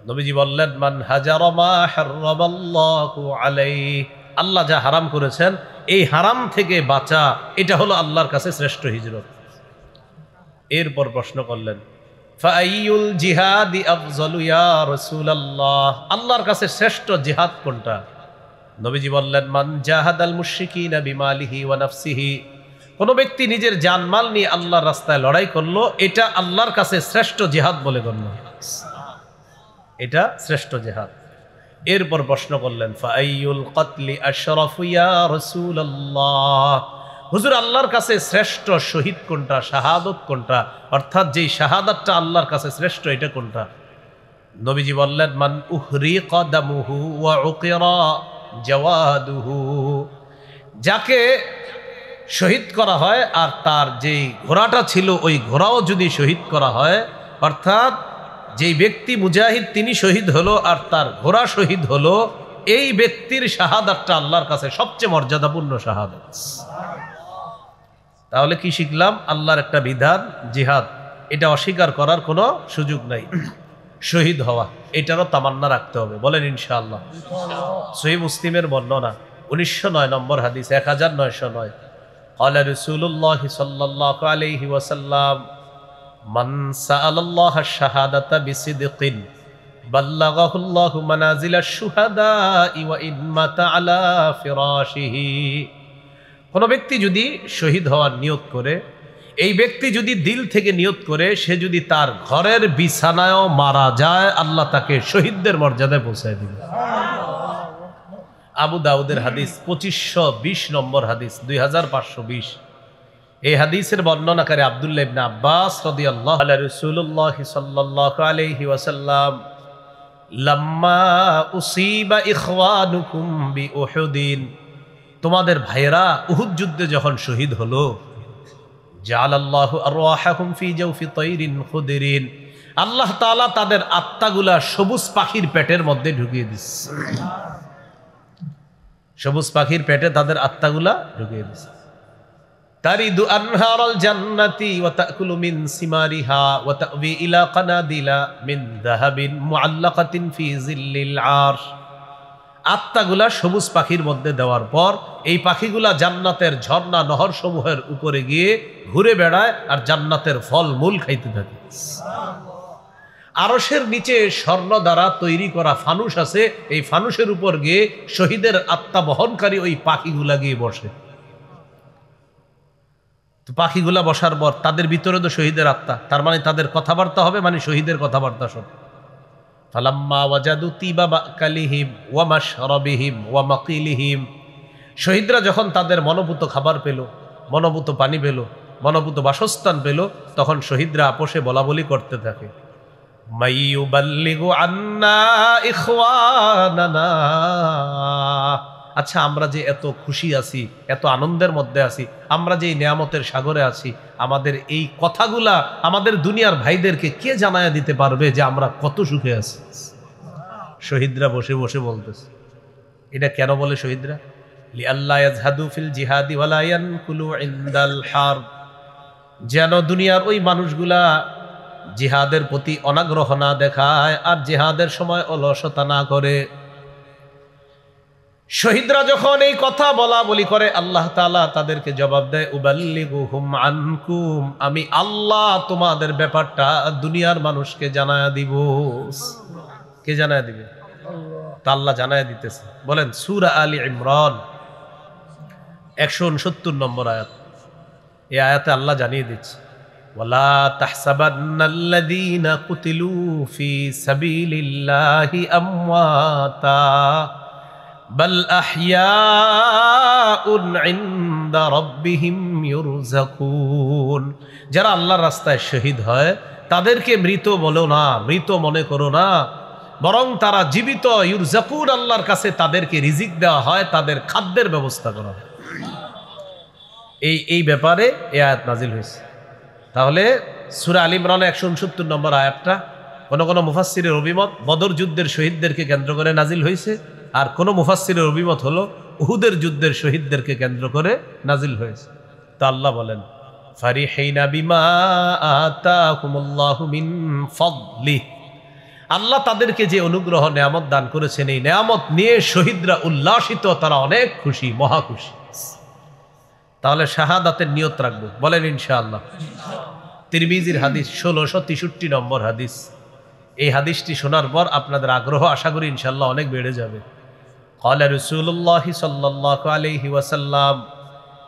নবীজি বললেন, মান হাজারা মা হারামাল্লাহু আলাইহি, আল্লাহ যা হারাম করেছেন এই হারাম থেকে বাঁচা, এটা হলো আল্লাহর কাছে শ্রেষ্ঠ হিজরত। এরপর প্রশ্ন করলেন, ফাআইয়ুল জিহাদি আফযালু ইয়া রাসূলুল্লাহ, আল্লাহর কাছে শ্রেষ্ঠ জিহাদ কোনটা? নবীজি বললেন, মান জাহাদাল মুশরিকিনা বিমালিহি ওয়া নাফসিহি, কোন ব্যক্তি নিজের জানমাল নিয়ে আল্লাহর রাস্তায় লড়াই করলো, এটা আল্লাহর কাছে শ্রেষ্ঠ জিহাদ বলে গণ্য, এটা শ্রেষ্ঠ জিহাদ। এরপর প্রশ্ন করলেন, ফাআইয়ুল কতলি আশরাফু ইয়া রাসূলুল্লাহ, হুজুর আল্লাহর কাছে শ্রেষ্ঠ শহীদ কোনটা, শাহাদত কোনটা, অর্থাৎ যেই শাহাদাতটা আল্লাহর কাছে শ্রেষ্ঠ, এটা কোনটা? নবীজি বললেন, মান উহরিকা দামুহু ওয়া উকিরা জাওয়াদুহু, যাকে শহীদ করা হয় আর তার যেই ঘোড়াটা ছিল ওই ঘোড়াও যদি শহীদ করা হয়, অর্থাৎ যেই ব্যক্তি মুজাহিদ তিনি শহীদ হলো আর তার ঘোড়া শহীদ হলো, এই ব্যক্তির শাহাদাতটা আল্লাহর কাছে সবচেয়ে মর্যাদাপূর্ণ শাহাদাত। তাহলে কি শিখলাম? আল্লাহর একটা বিধান জিহাদ, এটা অস্বীকার করার কোনো সুযোগ নাই। শহীদ হওয়া, এটারও তামান্না রাখতে হবে, বলেন ইনশাআল্লাহ। সহিহ মুসলিমের বর্ণনা 1909 নম্বর হাদিস, 1909, قال رسول الله صلى الله عليه وسلم من سأل الله الشهادة بصدق بلغه الله منازل الشهداء وإن مات على فراشه, কোন ব্যক্তি যদি শহীদ হওয়ার নিয়ত করে, এই ব্যক্তি যদি দিল থেকে নিয়ত করে, সে যদি তার ঘরের বিছানায়ও মারা যায়, আল্লাহ তাকে শহীদদের মর্যাদায় পৌঁছায় দিবে। আবু দাউদের হাদিস 2520 নম্বর হাদিস, 2520। এই হাদিসের বর্ণনাকারী আব্দুল্লাহ ইবনে আব্বাস রাদিয়াল্লাহু আনহু, রাসূলুল্লাহ সাল্লাল্লাহু আলাইহি ওয়াসাল্লাম, লাম্মা উসিবা ইখওয়ানুকুম বিউহুদিন, তোমাদের ভাইরা উহুদ যুদ্ধে যখন শহীদ হলো, জাআলাল্লাহু আরওয়াহাহুম ফি জাওফি তাইরিন খুদরিন, আল্লাহ তাআলা তাদের আত্মাগুলা সবুজ পাখির পেটের মধ্যে ঢুকিয়ে দিচ্ছে। সবুজ পাখির পেটে তাদের আত্মাগুলা ঢুকিয়ে দিচ্ছে। তারিদু আনহারাল জান্নাতি ওয়া তাকুলু মিন সিমারিহা ওয়া তাওয়ি ইলা কানাদিলা মিন যাহাবিন মুআল্লাকাতিন ফি জিল্লিল আরশ। আত্মাগুলা সবুজ পাখির মধ্যে দেওয়ার পর এই পাখিগুলা জান্নাতের ঝর্ণা নহর সমূহের উপরে গিয়ে ঘুরে বেড়ায় আর জান্নাতের ফল মূল খাইতে থাকে। আরশের নিচে স্বর্ণ দ্বারা তৈরি করা ফানুস আছে, এই ফানুসের উপর গিয়ে শহীদের আত্মা বহনকারী ওই পাখিগুলা গিয়ে বসে। তো পাখিগুলা বসার পর তাদের ভিতরে তো শহীদের আত্মা, তার মানে তাদের কথাবার্তা হবে, মানে শহীদের কথাবার্তা সব। ফালাম্মা ওয়াজাদু তিবা মাকালিহিম ওয়া মাশরাবিহিম ওয়া মাকিলিহিম, শহীদরা যখন তাদের মনোভূত খাবার পেল, মনোভূত পানি পেল, মনোভূত বাসস্থান পেল, তখন শহীদরা আপোষে বলা বলি করতে থাকে, মাইয়ুবাল্লিগু আন্না ইখওয়ানানা। আচ্ছা, আমরা যে এত খুশি আছি, এত আনন্দের মধ্যে আছি, আমরা যে এই নিয়ামতের সাগরে আছি, আমাদের এই কথাগুলা আমাদের দুনিয়ার ভাইদেরকে কে জানায়া দিতে পারবে যে আমরা কত সুখে আছি? শহীদরা বসে বসে বলতেছে। এটা কেন বলে শহীদরা? লিআল্লা ইয়াজহাদু ফিল জিহাদি ওয়ালা ইয়ানকুলু ইনদাল হারব, যেন দুনিয়ার ওই মানুষগুলা জিহাদের প্রতি অনাগ্রহ না দেখায় আর জিহাদের সময় অলসতা না করে। শহীদরা যখন এই কথা বলা বলি করে, আল্লাহ তাআলা তাদেরকে জবাব দেয়, উবাল্লিগুহুম আনকুম, আমি আল্লাহ তোমাদের ব্যাপারটা দুনিয়ার মানুষকে জানায়া দিব। কে জানায়া দিবে? তা আল্লাহ জানায়া দিতেছে। বলেন সূরা আলী ইমরান 169 নম্বর আয়াত। এই আয়াতে আল্লাহ জানিয়ে দিচ্ছে, ওয়ালা তাহসাবান্নাল্লাযীনা কুতিলু ফি সাবিলিল্লাহি আমওয়াতা বাল আহইয়াউন ইনদা রাব্বিহিম ইউরযাকুন। যারা আল্লাহর রাস্তায় শহীদ হয় তাদেরকে মৃত বলো না, মৃত মনে করো না, বরং তারা জীবিত। ইউরযাকুন, আল্লাহর কাছে তাদেরকে রিজিক দেওয়া হয়, তাদের খাদ্যের ব্যবস্থা করা হয়। এই ব্যাপারে এই আয়াত নাজিল হয়েছে। তাহলে সূরা আলী ইমরান 169 নম্বর আয়াতটা কোন মুফাসসিরের অভিমত বদর যুদ্ধের শহীদদেরকে কেন্দ্র করে নাজিল হয়েছে, আর কোন মুফাসসিরের অভিমত হলো উহুদের যুদ্ধের শহীদদেরকে কেন্দ্র করে নাজিল হয়েছে। তা আল্লাহ বলেন, ফারিহিনা বিমা আতাকুমুল্লাহু মিন ফাদলি, আল্লাহ তাদেরকে যে অনুগ্রহ নেয়ামত দান করেছেন, এই নেয়ামত নিয়ে শহীদরা উল্লাসিত, তারা অনেক খুশি, মহা খুশি। তাহলে শাহাদাতের নিয়ত রাখবো, বলেন ইনশাআল্লাহ। তিরমিজির হাদিস 1663 নম্বর হাদিস। এই হাদিসটি শোনার পর আপনাদের আগ্রহ আশা করি ইনশাআল্লাহ অনেক বেড়ে যাবে। ক্বালা রাসূলুল্লাহ সাল্লাল্লাহু আলাইহি ওয়াসাল্লাম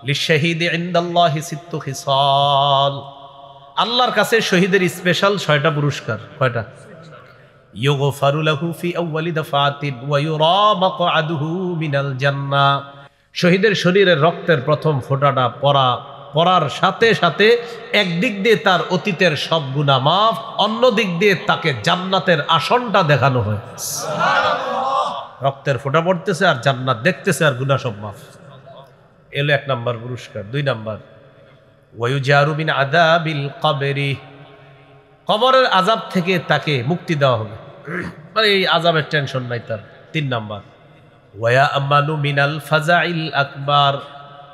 লিশহীদি ইনদাল্লাহি সিত্তু খিসাল, আল্লাহর কাছে শহীদের স্পেশাল 6টা পুরস্কার। কয়টা? ইউগফারু লাহু ফি আউয়ালি দাফাতিন ওয়া ইউরা মাকআদুহু মিনাল জান্নাহ, শহীদের শরীরের রক্তের প্রথম ফোঁটাটা পড়ার সাথে সাথে একদিক দিয়ে তার অতীতের সব গুনাহ মাফ, অন্য দিক দিয়ে তাকে জান্নাতের আসনটা দেখানো হয়। রক্তের ফোঁটা পড়তেছে আর জান্নাত দেখতেছে আর গুনাহ সব মাফ। এলো 1 নম্বর পুরস্কার। 2 নম্বর, ওয়ায়ুজারু মিন আযাবিল কবরি, কবরের আযাব থেকে তাকে মুক্তি দেওয়া হবে, মানে এই আযাবের টেনশন নাই তার। 3 নম্বর, ওয়া আমানু মিনাল ফাজাইল আকবার,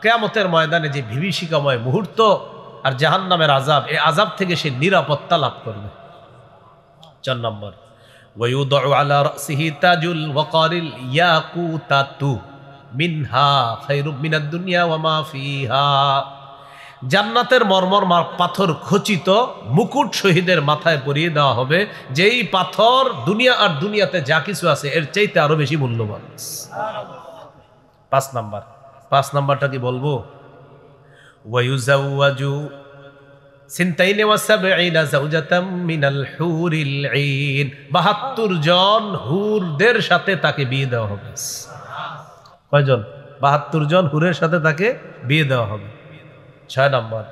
কিয়ামতের ময়দানে যে বিভীষিকাময় মুহূর্ত আর জাহান্নামের আযাব, এই আযাব থেকে সে নিরাপত্তা লাভ করবে। 4 নম্বর, ওয়ায়ুদউ আলা রাসিহি তাজুল ওয়াকারিল ইয়াকুতাতু মিনহা খায়রুম মিনাদ দুনিয়া ওয়া মা ফিহা, জান্নাতের মরমর পাথর খচিত মুকুট শহীদের মাথায় পরিয়ে দেওয়া হবে, যেই পাথর দুনিয়া আর দুনিয়াতে যা কিছু আছে এর চাইতে আরো বেশি মূল্যবান। 5 নাম্বারটা কি বলবো? ওয়ায়ুজাওয়াজু সিনতাইনি ওয়া সাবঈনা যাওজাতাম মিনাল হুরিল ঈন, 72 জন হুরদের সাথে তাকে বিয়ে দেওয়া হবে। কয়জন? 72 জন হুরের সাথে তাকে বিয়ে দেওয়া হবে। 6 নম্বর,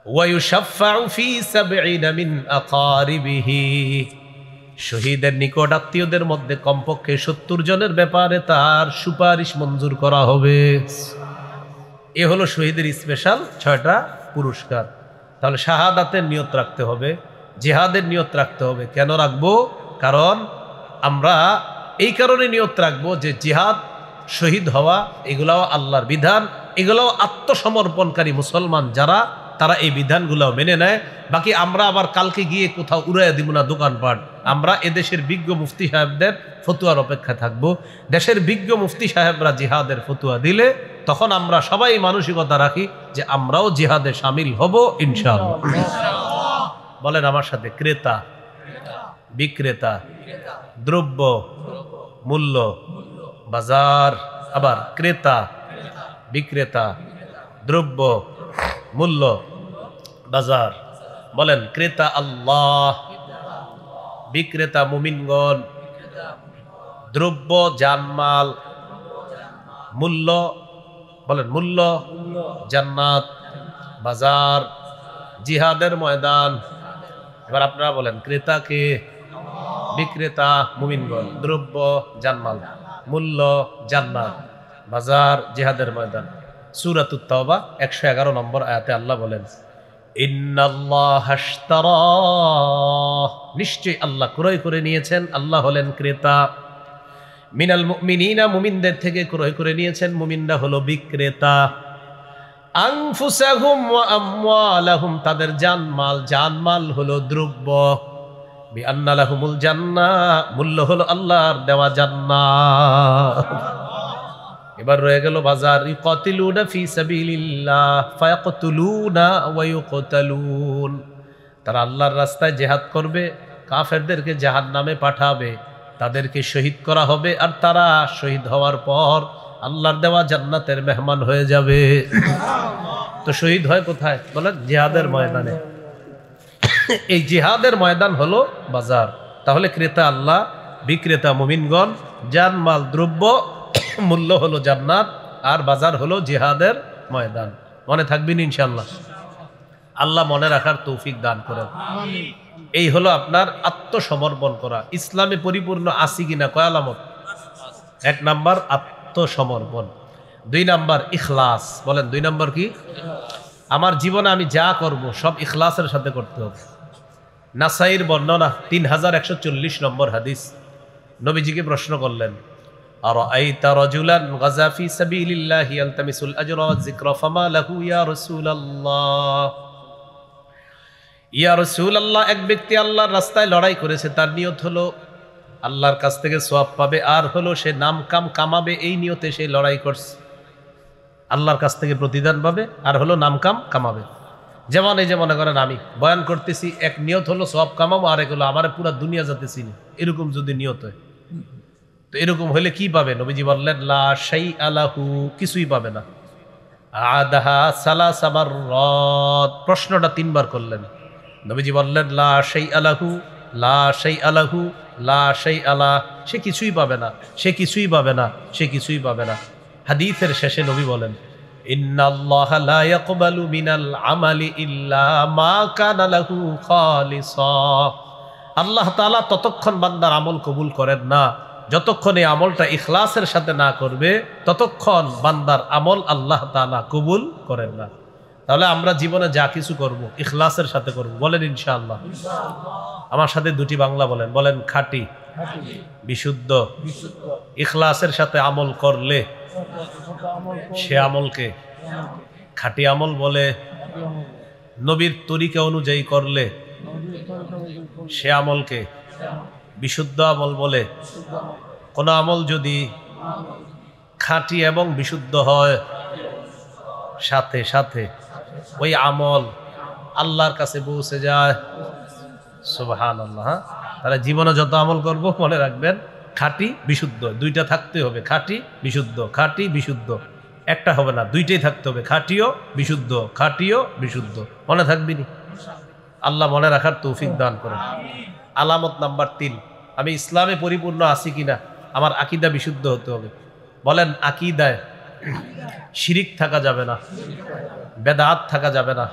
ওয়ায়ুশাফাউ ফি সাবঈনা মিন আকারিবিহি, শহীদের নিকট আত্মীয়দের মধ্যে কমপক্ষে 70 জনের ব্যাপারে তার সুপারিশ মঞ্জুর করা হবে। এ হলো শহীদের স্পেশাল 6টা পুরস্কার। তাহলে শাহাদাতের নিয়ত রাখতে হবে, জিহাদের নিয়ত রাখতে হবে। কেন রাখবো? কারণ আমরা এই কারণে নিয়ত রাখবো যে জিহাদ, শহীদ হওয়া এগুলাও আল্লাহর বিধান, এগুলাও আত্মসমর্পণকারী মুসলমান যারা, তারা এই বিধানগুলো মেনে নেয়। বাকি আমরা আবার কালকে গিয়ে কোথাও উড়াইয়া দিব না দোকানপাট। আমরা এদেশের বিজ্ঞ মুফতি সাহেবদের ফতুয়ার অপেক্ষায় থাকব। দেশের বিজ্ঞ মুফতি সাহেবরা জিহাদের ফতুয়া দিলে তখন আমরা সবাই মানসিকতা রাখি যে আমরাও জিহাদে শামিল হব ইনশাআল্লাহ। বলেন আমার সাথে, ক্রেতা বিক্রেতা, দ্রব্য মূল্য বাজার, আবার ক্রেতা বিক্রেতা, দ্রব্য মূল্য বাজার। বলেন, ক্রেতা আল্লাহ, বিক্রেতা মুমিনগণ, দ্রব্য জানমাল, মূল্য, বলেন মূল্য জান্নাত, বাজার জিহাদের ময়দান। এবার আপনারা বলেন, ক্রেতা কে? বিক্রেতা মুমিনগণ, দ্রব্য জানমাল, মূল্য জান্নাত, বাজার জিহাদের ময়দান। সূরাতুত তাওবা 111 নম্বর আয়াতে আল্লাহ বলেন, ইন্নাল্লাহা আশতারা, নিশ্চয়ই আল্লাহ ক্রয় করে নিয়েছেন, আল্লাহ হলেন ক্রেতা, মিনাল মুমিনিনা, মুমিনদের থেকে ক্রয় করে নিয়েছেন, মুমিনরা হলো বিক্রেতা, আনফুসাহুম ওয়া আমওয়ালাহুম, তাদের জানমাল, জানমাল হলো দ্রব্য, বিআন্না লাহুমুল জান্নাহ, মূল্য হলো আল্লাহর দেওয়া জান্নাত। এবার রয়ে গেল বাজার, ইউকাতিলুনা ফি সাবিলিল্লাহ ফায়াকতুলুনা ওয়া ইউকতালুন, তারা আল্লাহর রাস্তায় জিহাদ করবে, কাফেরদেরকে জাহান্নামে পাঠাবে, তাদেরকে শহীদ করা হবে, আর তারা শহীদ হওয়ার পর আল্লাহর দেওয়া জান্নাতের মেহমান হয়ে যাবে। তো শহীদ হয় কোথায়? বলেন, জিহাদের ময়দানে। এই জিহাদের ময়দান হলো বাজার। তাহলে ক্রেতা আল্লাহ, বিক্রেতা মুমিনগণ, জানমাল দ্রব্য, মূল্য হলো জান্নাত, আর বাজার হলো জিহাদের ময়দান। মনে থাকবেন ইনশাআল্লাহ। আল্লাহ মনে রাখার তৌফিক দান করেন। এই হলো আপনার আত্মসমর্পণ করা। ইসলামে পরিপূর্ণ আসি কিনা? কয় আলামত? 1 নাম্বার আত্মসমর্পণ, 2 নাম্বার ইখলাস। বলেন 2 নাম্বার কি? আমার জীবনে আমি যা করব সব ইখলাসের সাথে করতে হবে। নাসাইর বর্ণনা 3140 নম্বর হাদিস। নবীজিকে প্রশ্ন করলেন, আরাআইতা রাজুলান গাজা ফি সাবিলিল্লাহি ইয়ালতামিসুল আজরা ওয়াজ যিকরা ফামা লাহু ইয়া রাসূলুল্লাহ, ইয়া রাসূলুল্লাহ, এক ব্যক্তি আল্লাহর রাস্তায় লড়াই করেছে, তার নিয়ত হলো আল্লাহর কাছ থেকে সওয়াব পাবে, আর হলো সে নাম কাম কামাবে, এই নিয়তে সে লড়াই করছে, আল্লাহর কাছ থেকে প্রতিদান পাবে, আর হলো নাম কাম কামাবে। যেমন এই যে মনে করেন আমি বয়ান করতেছি, এক নিয়ত হলো সওয়াব কামাবো, আর এক হলো আমার পুরা দুনিয়া যাতে চিনি, এরকম যদি নিয়ত হয়, তো এরকম হলে কি পাবে? নবীজি বললেন, লা শাইআ লাহু, কিছুই পাবে না। আদাহা সালাসা মাররাত, প্রশ্নটা 3 বার করলেন। নবীজি বললেন, লা শাইআ লাহু, লা শাইআ লাহু, লা শাইআ লা, সে কিছুই পাবে না, সে কিছুই পাবে না, সে কিছুই পাবে না। হাদিসের শেষে নবী বলেন, ইন্নাল্লাহা লা ইয়াকবালু মিনাল আমালি ইল্লা মা কানা লাহু খালিসা, আল্লাহ তাআলা ততক্ষণ বান্দার আমল কবুল করেন না যতক্ষণ এই আমলটা ইখলাসের সাথে না করবে, ততক্ষণ বান্দার আমল আল্লাহ তাআলা কবুল করেন না। তাহলে আমরা জীবনে যা কিছু করব ইখলাসের সাথে করব। বলেন ইনশাআল্লাহ। আমার সাথে 2টি বাংলা বলেন। বলেন, খাঁটি বিশুদ্ধ ইখলাসের সাথে আমল করলে সে আমলকে খাঁটি আমল বলে, নবীর তরিকা অনুযায়ী করলে সে আমলকে বিশুদ্ধ আমল বলে। কোন আমল যদি খাঁটি এবং বিশুদ্ধ হয়, সাথে সাথে ওই আমল আল্লাহর কাছে পৌঁছে যায়। সুবহানাল্লাহ। তাহলে জীবনে যত আমল করব মনে রাখবেন, খাঁটি বিশুদ্ধ, 2টা থাকতে হবে। খাঁটি বিশুদ্ধ, খাঁটি বিশুদ্ধ, একটা হবে না, 2টাই থাকতে হবে। খাঁটিও বিশুদ্ধ, খাঁটিও বিশুদ্ধ। মনে থাকবিনি? আল্লাহ মনে রাখার তৌফিক দান করেন। আলামত নাম্বার 3, আমি ইসলামে পরিপূর্ণ আছি কিনা? আমার আকীদা বিশুদ্ধ হতে হবে। বলেন, আকীদায় শিরিক থাকা যাবে না, বেদাত থাকা যাবে না।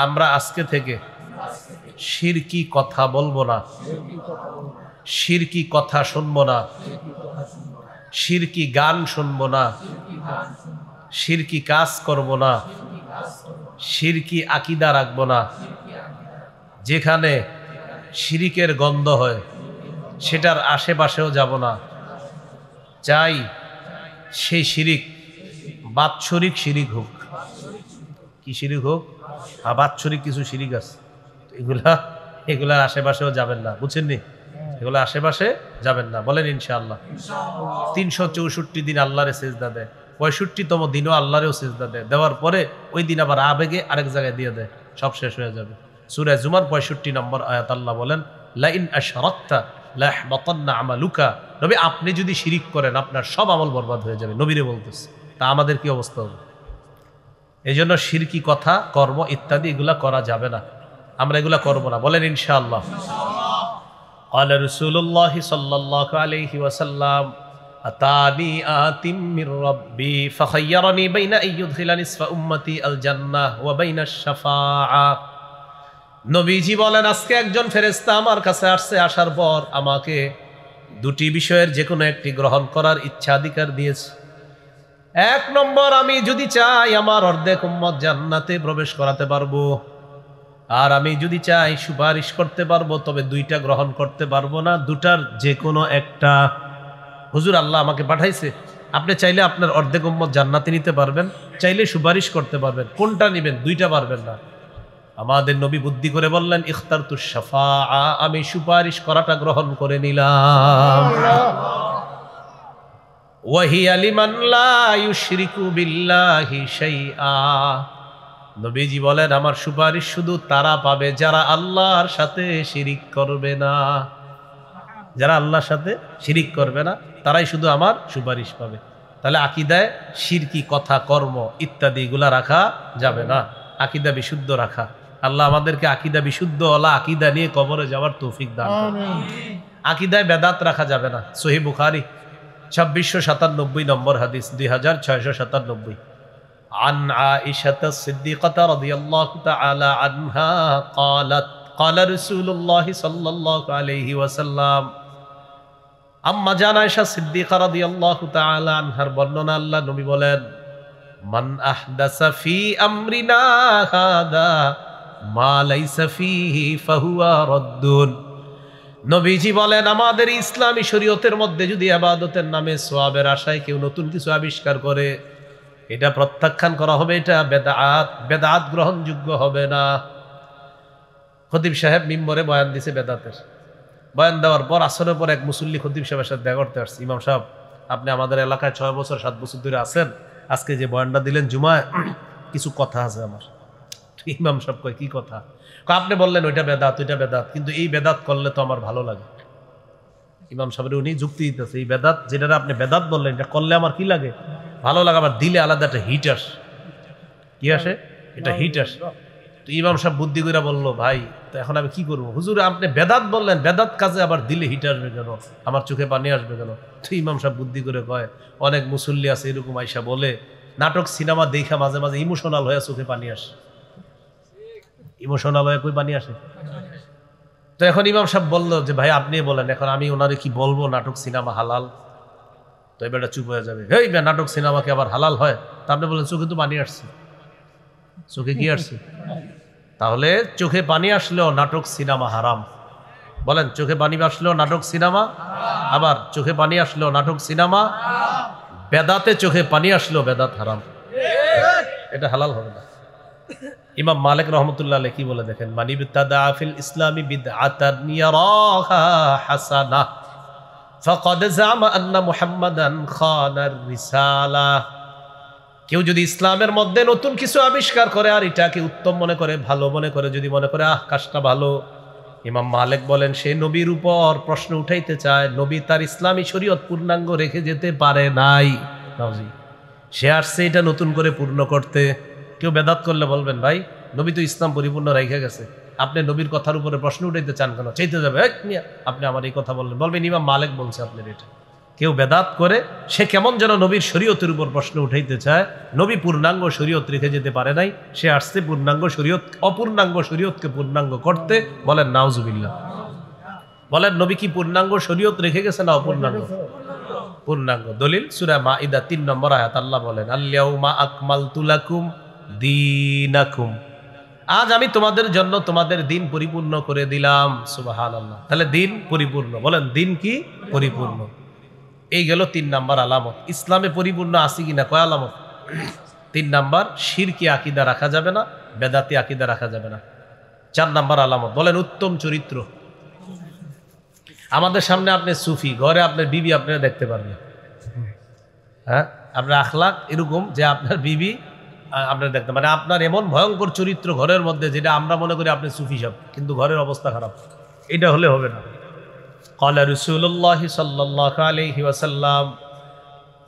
আমরা আজকে থেকে শিরকি কথা বলবো না, শিরকি কথা শুনবো না, শিরকি গান শুনবো না, শিরকি কাজ করব না, শিরকি আকীদা রাখবো না। যেখানে শিরিকের গন্ধ হয় সেটার আশেপাশেও যাব না। চাই সেই শিরিক বাৎসরিক শিরিক হোক। কি শিরিক হোক? বাৎসরিক কিছু শিরিক আছে, এগুলার আশেপাশেও যাবেন না, বুঝছেননি? এগুলো আশেপাশে যাবেন না, বলেন ইনশাআল্লাহ। 364 দিন আল্লাহরে সিজদা দেয়, 65তম দিনও আল্লাহরেও সিজদা দেয়, দেওয়ার পরে ওই দিন আবার আবেগে আরেক জায়গায় দিয়ে দেয়, সব শেষ হয়ে যাবে। সূরা জুমার 65 নম্বর আয়াত আল্লাহ বলেন, লাইন আশরাকতা লাহবাতান্না আমালুকা। নবী, আপনি যদি শিরিক করেন আপনার সব আমল বরবাদ হয়ে যাবে, নবীরে বলতেছে। তা আমাদের কি অবস্থা হবে? এই জন্য শিরকি কথা, কর্ম ইত্যাদি এগুলা করা যাবে না, আমরা এগুলা করবো না, বলেন ইনশাআল্লাহ। قال رسول الله صلى الله عليه وسلم أتاني آت من ربي فخيرني بين أن يدخل نصف أمتي الجنة وبين الشفاعة। নবীজি বলেন, আজকে একজন ফেরেশতা আমার কাছে আসছে, আসার পর আমাকে দুটি বিষয়ের যে কোনো একটি গ্রহণ করার ইচ্ছাধিকার দিয়েছে। এক নম্বর, আমি যদি চাই আমার অর্ধেক উম্মত জান্নাতে প্রবেশ করাতে পারবো, আর আমি যদি চাই সুপারিশ করতে পারবো, তবে দুইটা গ্রহণ করতে পারবো না, দুটার যে কোনো একটা। হুজুর, আল্লাহ আমাকে পাঠাইছে, আপনি চাইলে আপনার অর্ধেক উম্মত জান্নাতে নিতে পারবেন, চাইলে সুপারিশ করতে পারবেন, কোনটা নেবেন? দুইটা পারবেন না। আমাদের নবী বুদ্ধি করে বললেন, ইখতারতুশ শাফাআ, আমি সুপারিশ করাটা গ্রহণ করে নিলাম। ওয়াহিয়া লিমান লা ইউশরিকু বিল্লাহি শাইআ। নবীজি বলেন, আমার সুপারিশ শুধু তারা পাবে যারা আল্লাহর সাথে শিরিক করবে না। যারা আল্লাহর সাথে শিরিক করবে না তারাই শুধু আমার সুপারিশ পাবে। তাহলে আকীদায় শিরকি কথা, কর্ম ইত্যাদি এগুলা রাখা যাবে না, আকীদা বিশুদ্ধ রাখা। আল্লাহ আমাদেরকে আকীদা বিশুদ্ধ ওয়ালা আকীদা নিয়ে কবরে যাওয়ার তৌফিক দান করুন। আকীদায় বেদাত রাখা যাবে না। সহিহ বুখারী 2697 নম্বর হাদিস, 2697। عن عائشة الصديقة رضي الله تعالى عنها قالت قال رسول الله صلى الله عليه وسلم। আম্মা জান আয়েশা সিদ্দিকা রাদিয়াল্লাহু তাআলা আনহার বর্ণনা, আল্লাহ নবী বলেন, মান আহদাসা ফি আমরিনা হাদা মা লাইসা ফিহি ফাহুয়া রাদ্দুন। নবীজি বলেন, আমাদের ইসলামী শরীয়তের মধ্যে যদি ইবাদতের নামে সওয়াবের আশায় কেউ নতুন কিছু আবিষ্কার করে, এটা প্রত্যাখ্যান করা হবে, এটা বেদাত, বেদাত গ্রহণযোগ্য হবে না। খতিব সাহেব মিম্বরে বয়ান দিছে বেদাতের, বয়ান দেওয়ার পর আসরের পর এক মুসল্লি খতিব সাহেবের সাথে দেখা করতে আসছে, ইমাম সাহেব আপনি আমাদের এলাকায় 6 বছর 7 বছর ধরে আছেন, আজকে যে বয়ানটা দিলেন জুমায়, কিছু কথা আছে আমার। ইমাম সাহেব কয়, কি কথা? আপনি বললেন ওইটা বেদাত, ওইটা বেদাত, কিন্তু এই বেদাত করলে তো আমার ভালো লাগে। ইমাম সাহেবের উনি যুক্তি দিতেছে, এই বেদাত যেটা আপনি বেদাত বললেন, এটা করলে আমার কি লাগে? ভালো লাগে, আমার দিলে আলাদা একটা হিট আসে। কি আসে? এটা হিট আসে। তো ইমাম সাহেব বুদ্ধি করে বললো, ভাই তো এখন আমি কি করবো? হুজুর, আপনি বেদাত বললেন, বেদাত কাজে আবার দিলে হিট আসবে কেন? আমার চোখে পানি আসবে কেন? তো ইমাম সাহেব বুদ্ধি করে কয়, অনেক মুসল্লি আছে এরকম আইসা বলে, নাটক সিনেমা দেখা মাঝে মাঝে ইমোশনাল হয়ে চোখে পানি আসে। ইমোশনাল হয়ে কই পানি আসে? তো এখন ইমাম সাহেব বললো যে, ভাই আপনি বলেন, এখন আমি ওনারে কি বলবো নাটক সিনেমা হালাল? তো এবার চুপ হয়ে যাবে, এই নাটক সিনেমাকে আবার হালাল হয়? তা আপনি বলেন চোখে তো পানি আসছে। চোখে কি আসছে? তাহলে চোখে পানি আসলেও নাটক সিনেমা হারাম। বলেন, চোখে পানি আসলেও নাটক সিনেমা, আবার চোখে পানি আসলেও নাটক সিনেমা, বেদাতে চোখে পানি আসলেও বেদাত হারাম, এটা হালাল হবে না। ইমাম মালিক রহমতুল্লাহ আলাইহি কি বলে দেখেন, মান ইবতাদা ফিল ইসলামি বিদআতান ইয়ারাহা হাসানাহ ফাকাদ জামা আন্না মুহাম্মাদান খানার রিসালা। কেউ যদি ইসলামের মধ্যে নতুন কিছু আবিষ্কার করে আর এটাকে উত্তম মনে করে, ভালো মনে করে, যদি মনে করে কাজটা ভালো, ইমাম মালিক বলেন সে নবীর উপর প্রশ্ন উঠাইতে চায়। নবী তার ইসলামী শরীয়ত পূর্ণাঙ্গ রেখে যেতে পারে নাই, সে আসছে এটা নতুন করে পূর্ণ করতে। কেউ বেদাত করলে বলবেন, ভাই নবী তো ইসলাম পরিপূর্ণ রেখে গেছে, আপনি নবীর কথার উপরে প্রশ্ন উঠাইতে চান কেন? চাইতে যাবে, আপনি আমার এই কথা বললেন, বলবেন ইমাম মালিক বলছে আপনার এটা। কেউ বেদাত করে সে কেমন যেন নবীর শরীয়তের উপর প্রশ্ন উঠাইতে চায়। নবী পূর্ণাঙ্গ শরীয়ত রেখে যেতে পারে নাই, সে আসছে পূর্ণাঙ্গ শরীয়ত, অপূর্ণাঙ্গ শরীয়তকে পূর্ণাঙ্গ করতে। বলেন নাউজুবিল্লাহ। বলেন, নবী কি পূর্ণাঙ্গ শরীয়ত রেখে গেছে না অপূর্ণাঙ্গ? পূর্ণাঙ্গ। দলিল সূরা মাইদা 3 নম্বর আয়াত, আল্লাহ বলেন, আল-ইয়াউমা আকমালতু লাকুম দীনাকুম, আজ আমি তোমাদের জন্য তোমাদের দিন পরিপূর্ণ করে দিলাম। সুবহানাল্লাহ। তাহলে দিন পরিপূর্ণ, বলেন দিন কি পরিপূর্ণ। এই গেল 3 নাম্বার আলামত। ইসলামে পরিপূর্ণ আছে কিনা কয় আলামত? 3 নাম্বার, শিরকি আকীদা রাখা যাবে না, বেদাতি আকীদা রাখা যাবে না। 4 নাম্বার আলামত, বলেন উত্তম চরিত্র। আমাদের সামনে আপনি সুফি, ঘরে আপনার বিবি আপনারা দেখতে পারবেন, হ্যাঁ, আপনার আখলাক এরকম যে আপনার বিবি আপনার দেখতে, মানে আপনার এমন ভয়ঙ্কর চরিত্র ঘরের মধ্যে যেটা আমরা মনে করি আপনি সুফি সব, কিন্তু ঘরের অবস্থা খারাপ। এটা হলে হবে না। ক্বালা রাসূলুল্লাহ সাল্লাল্লাহু আলাইহি ওয়াসাল্লাম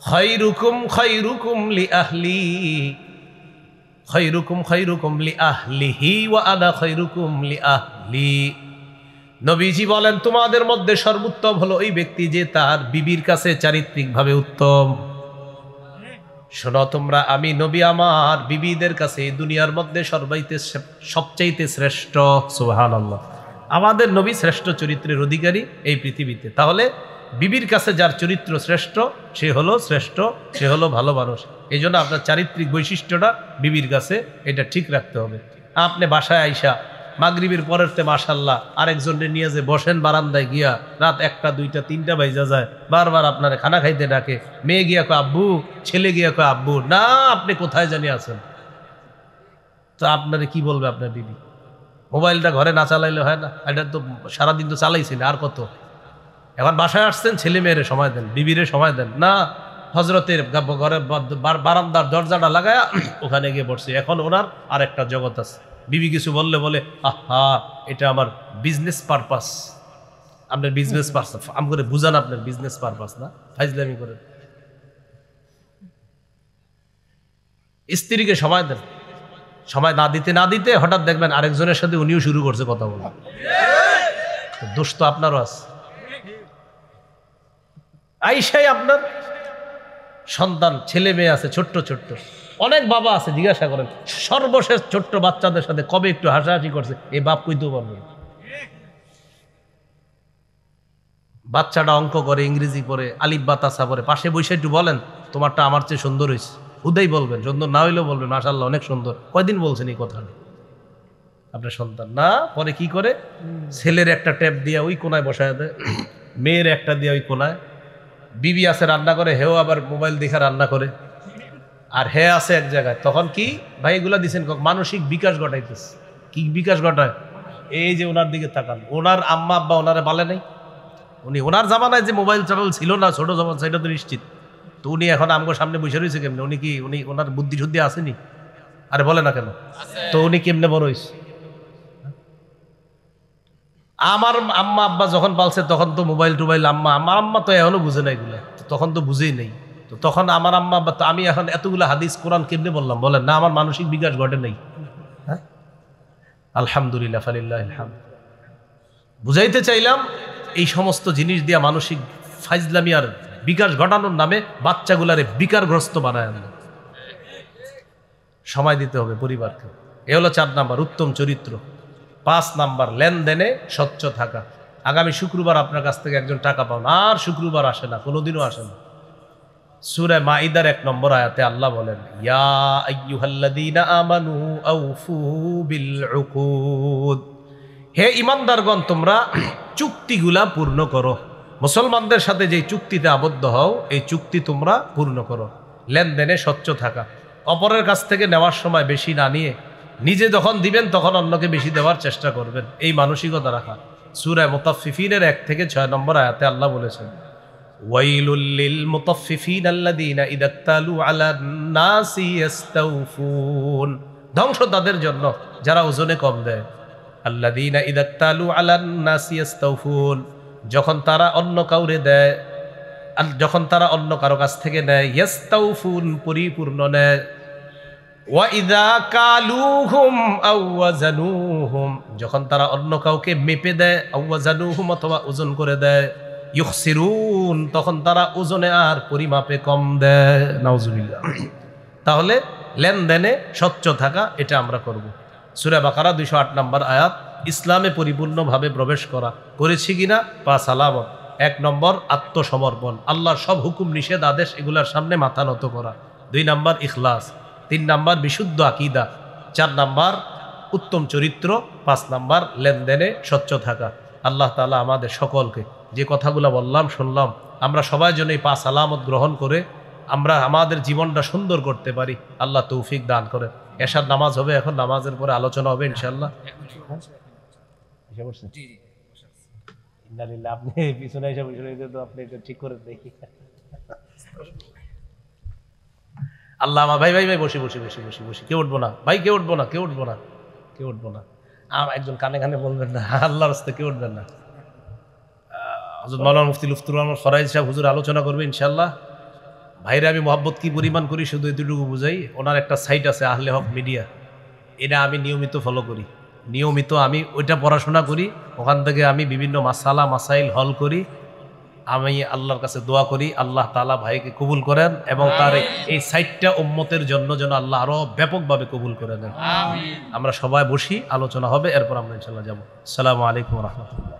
খায়রুকুম খায়রুকুম লিআহলি খায়রুকুম লিআহলিহি ওয়া আনা খায়রুকুম লিআহলি। নবীজি বলেন তোমাদের মধ্যে সর্বোত্তম হলো ওই ব্যক্তি যে তার বিবির কাছে চারিত্রিকভাবে উত্তম। শোনো তোমরা, আমি নবী আমার বিবিদের কাছে দুনিয়ার মধ্যে সবচাইতে শ্রেষ্ঠ। সুবহানাল্লাহ। আমাদের নবী শ্রেষ্ঠ চরিত্রের অধিকারী এই পৃথিবীতে। তাহলে বিবির কাছে যার চরিত্র শ্রেষ্ঠ সে হলো শ্রেষ্ঠ, সে হলো ভালো মানুষ। এই জন্য আপনার চারিত্রিক বৈশিষ্ট্যটা বিবির কাছে এটা ঠিক রাখতে হবে। আপনি বাসায় আইসা মাগরিবের পরেরতে মাশাল্লাহ আরেকজনের নিয়ে যে বসেন বারান্দায় গিয়া, রাত 1টা 2টা 3টা বাজা যায়, বারবার আপনার খানা খাইতে ডাকে, মেয়ে গিয়া কয় আব্বু, ছেলে গিয়া কয় আব্বু, না আপনি কোথায় জানি আছেন। তো আপনারে কি বলবে আপনার বিবি? মোবাইলটা ঘরে না চালাইলে হয় না? এটা তো সারাদিন তো চালাইছেন, আর কত। এখন বাসায় আসছেন, ছেলে মেয়েরে সময় দেন, বিবিরে সময় দেন না। হজরতের ঘরের বারান্দার দরজাটা লাগায়া ওখানে গিয়ে বসছে। এখন ওনার আর একটা জগৎ আছে। বিবি কিছু বললে বলে আহা এটা আমার বিজনেস পারপাস। আপনার বিজনেস পারপাস আম করে বুঝান, আপনার বিজনেস পারপাস না, ফাইজলামি করে। স্ত্রীকে সময় দেন। সময় না দিতে হঠাৎ দেখবেন আরেকজনের সাথে উনিও শুরু করছে কথা বলা। দোষ তো আপনারও আছে। আইসাই আপনার সন্তান ছেলে মেয়ে আছে, ছোট্ট ছোট্ট অনেক বাবা আছে, জিজ্ঞাসা করেন সর্বশেষ ছোট্ট বাচ্চাদের সাথে কবে একটু হাসাহাসি করছে, এই বাপ কইতেও পারবে। বাচ্চাটা অঙ্ক করে, ইংরেজি পড়ে, আলিফ বা তাসা পড়ে, পাশে বসে একটু বলেন তোমারটা আমার চেয়ে সুন্দর হয়েছে। হুদাই বলবেন, সুন্দর না হইলেও বলবেন মাশাআল্লাহ অনেক সুন্দর। কয়দিন বলছেন এই কথাটা আপনার সন্তান? না, পরে কি করে ছেলের একটা ট্যাপ দিয়ে ওই কোনায় বসায় দেয়, মেয়ের একটা দিয়ে ওই কোনায়। বিবি আছে রান্না করে, হেও আবার মোবাইল দেখে রান্না করে, আর হে আছে এক জায়গায়। তখন কি ভাই এগুলা দিচ্ছেন মানসিক বিকাশ ঘটাইতেছে। কি বিকাশ ঘটায়? এই যে ওনার দিকে তাকান, ওনার আম্মা আব্বা ওনারে বলে নাই, উনি ওনার জামানায় যে মোবাইল টোবাইল ছিল না, ছোট জামান, সেটা তো নিশ্চিত। তো উনি এখন আমগো সামনে বসে রয়েছে কেমনে? উনি ওনার বুদ্ধি শুদ্ধি আসেনি? আরে বলে না কেন? তো উনি কেমনে বড় হয়েছে? আমার আম্মা আব্বা যখন পালছে তখন তো মোবাইল টোবাইল আমার আম্মা তো এখনো বুঝে না এগুলা, তখন তো বুঝেই নেই। তো তখন আমার আম্মা আব্বা, তো আমি এখন এতগুলো হাদিস কোরআন কেমনে বললাম বলেন? না আমার মানসিক বিকাশ ঘটে নেই? হ্যাঁ, আলহামদুলিল্লাহ ফালিল্লাহিল হামদ। বুঝাইতে চাইলাম এই সমস্ত জিনিস দিয়া মানসিক ফাইজলামি আর বিকাশ ঘটানোর নামে বাচ্চাগুলারে বিকারগ্রস্ত বানায় আনবে। সময় দিতে হবে পরিবারকে। এ হলো 4 নাম্বার, উত্তম চরিত্র। 5 নাম্বার, লেনদেনে স্বচ্ছ থাকা। আগামী শুক্রবার আপনার কাছ থেকে একজন টাকা পান, আর শুক্রবার আসে না, কোনোদিনও আসে না। সূরা মাইদার 1 নম্বর আয়াতে আল্লাহ বলেন, ইয়া আইয়ুহাল্লাযীনা আমানু আউফু বিল উকুদ। হে ঈমানদারগণ, তোমরা চুক্তিগুলা পূর্ণ করো। মুসলমানদের সাথে যে চুক্তিতে আবদ্ধ হও, এই চুক্তি তোমরা পূর্ণ করো। লেনদেনে স্বচ্ছ থাকা, অপরের কাছ থেকে নেওয়ার সময় বেশি না নিয়ে নিজে যখন দিবেন তখন অন্যকে বেশি দেওয়ার চেষ্টা করবেন, এই মানসিকতা রাখা। সূরা মুতাফফিফিনের 1 থেকে 6 নম্বর আয়াতে আল্লাহ বলেছেন, ওয়াইলুল লিল মুতাফফিফিন আল্লাযীনা ইযা তালু আলান নাসি ইস্তাউফুন। ধ্বংস তাদের জন্য যারা ওজনে কম দেয়। আল্লাযীনা ইযা তালু আলান নাসি ইস্তাউফুন, যখন তারা অন্য কাউরে দেয়, যখন তারা অন্য কারো কাছ থেকে নেয়, ইস্তাউফুন পরিপূর্ণ নেয়। ওয়া ইযা কালুহুম আও ওয়াজানুহুম, যখন তারা অন্য কাউকে মেপে দেয়, আও ওয়াজানুহুম অথবা ওজন করে দেয়, ইউখসিরুন, তখন তারা ওজনে আর পরিমাপে কম দেয়। নাউজুবিল্লাহ। তাহলে লেনদেনে স্বচ্ছ থাকা, এটা আমরা করব। সূরা বাকারা 208 নম্বর আয়াত। ইসলামে পরিপূর্ণভাবে প্রবেশ করা, করেছি কিনা? 5 আলামত। 1 নম্বর আত্মসমর্পণ, আল্লাহর সব হুকুম নিষেধ আদেশ এগুলার সামনে মাথা নত করা। 2 নম্বর ইখলাস। 3 নম্বর বিশুদ্ধ আকীদা। 4 নম্বর উত্তম চরিত্র, 5 নাম্বার লেনদেনে স্বচ্ছ থাকা। আল্লাহ তাআলা আমাদের সকলকে যে কথাগুলো বললাম শুনলাম আমরা সবাই যেন এই 5 আলামত গ্রহণ করে আমরা আমাদের জীবনটা সুন্দর করতে পারি, আল্লাহ তৌফিক দান করেন। এশার নামাজ হবে, এখন নামাজের পরে আলোচনা হবে ইনশাআল্লাহ। আপনি পিছনে এসে আপনি ঠিক করে দেখি। আল্লাহ আমার ভাই ভাই ভাই বসে বসে বসে বসে বসে কেউ উঠবো না ভাই, কেউ উঠবো না, কেউ উঠবো না, কেউ উঠবো না। একজন কানে কানে বলবেন না, আল্লাহর রাস্তায় কেউ উঠবেন না। হযরত মাওলানা মুফতি লুৎফুর রহমান ফরাইজ সাহেব হুজুর আলোচনা করবে ইনশাআল্লাহ। ভাইরে আমি মহব্বত কি পরিমাণ করি শুধু এতটুকু বুঝাই, ওনার একটা সাইট আছে আহলে হক মিডিয়া, এটা আমি নিয়মিত ফলো করি, নিয়মিত আমি ওইটা পড়াশোনা করি, ওখান থেকে আমি বিভিন্ন মাসালা মাসাইল হল করি। আমি আল্লাহর কাছে দোয়া করি আল্লাহ তাআলা ভাইকে কবুল করেন এবং তার এই সাইটটা উম্মতের জন্য যেন আল্লাহ আরো ব্যাপকভাবে কবুল করে দেন। আমরা সবাই বসি, আলোচনা হবে, এরপর আমরা ইনশাআল্লাহ যাবো। আসসালামু আলাইকুম ওয়া রাহমাতুল্লাহ।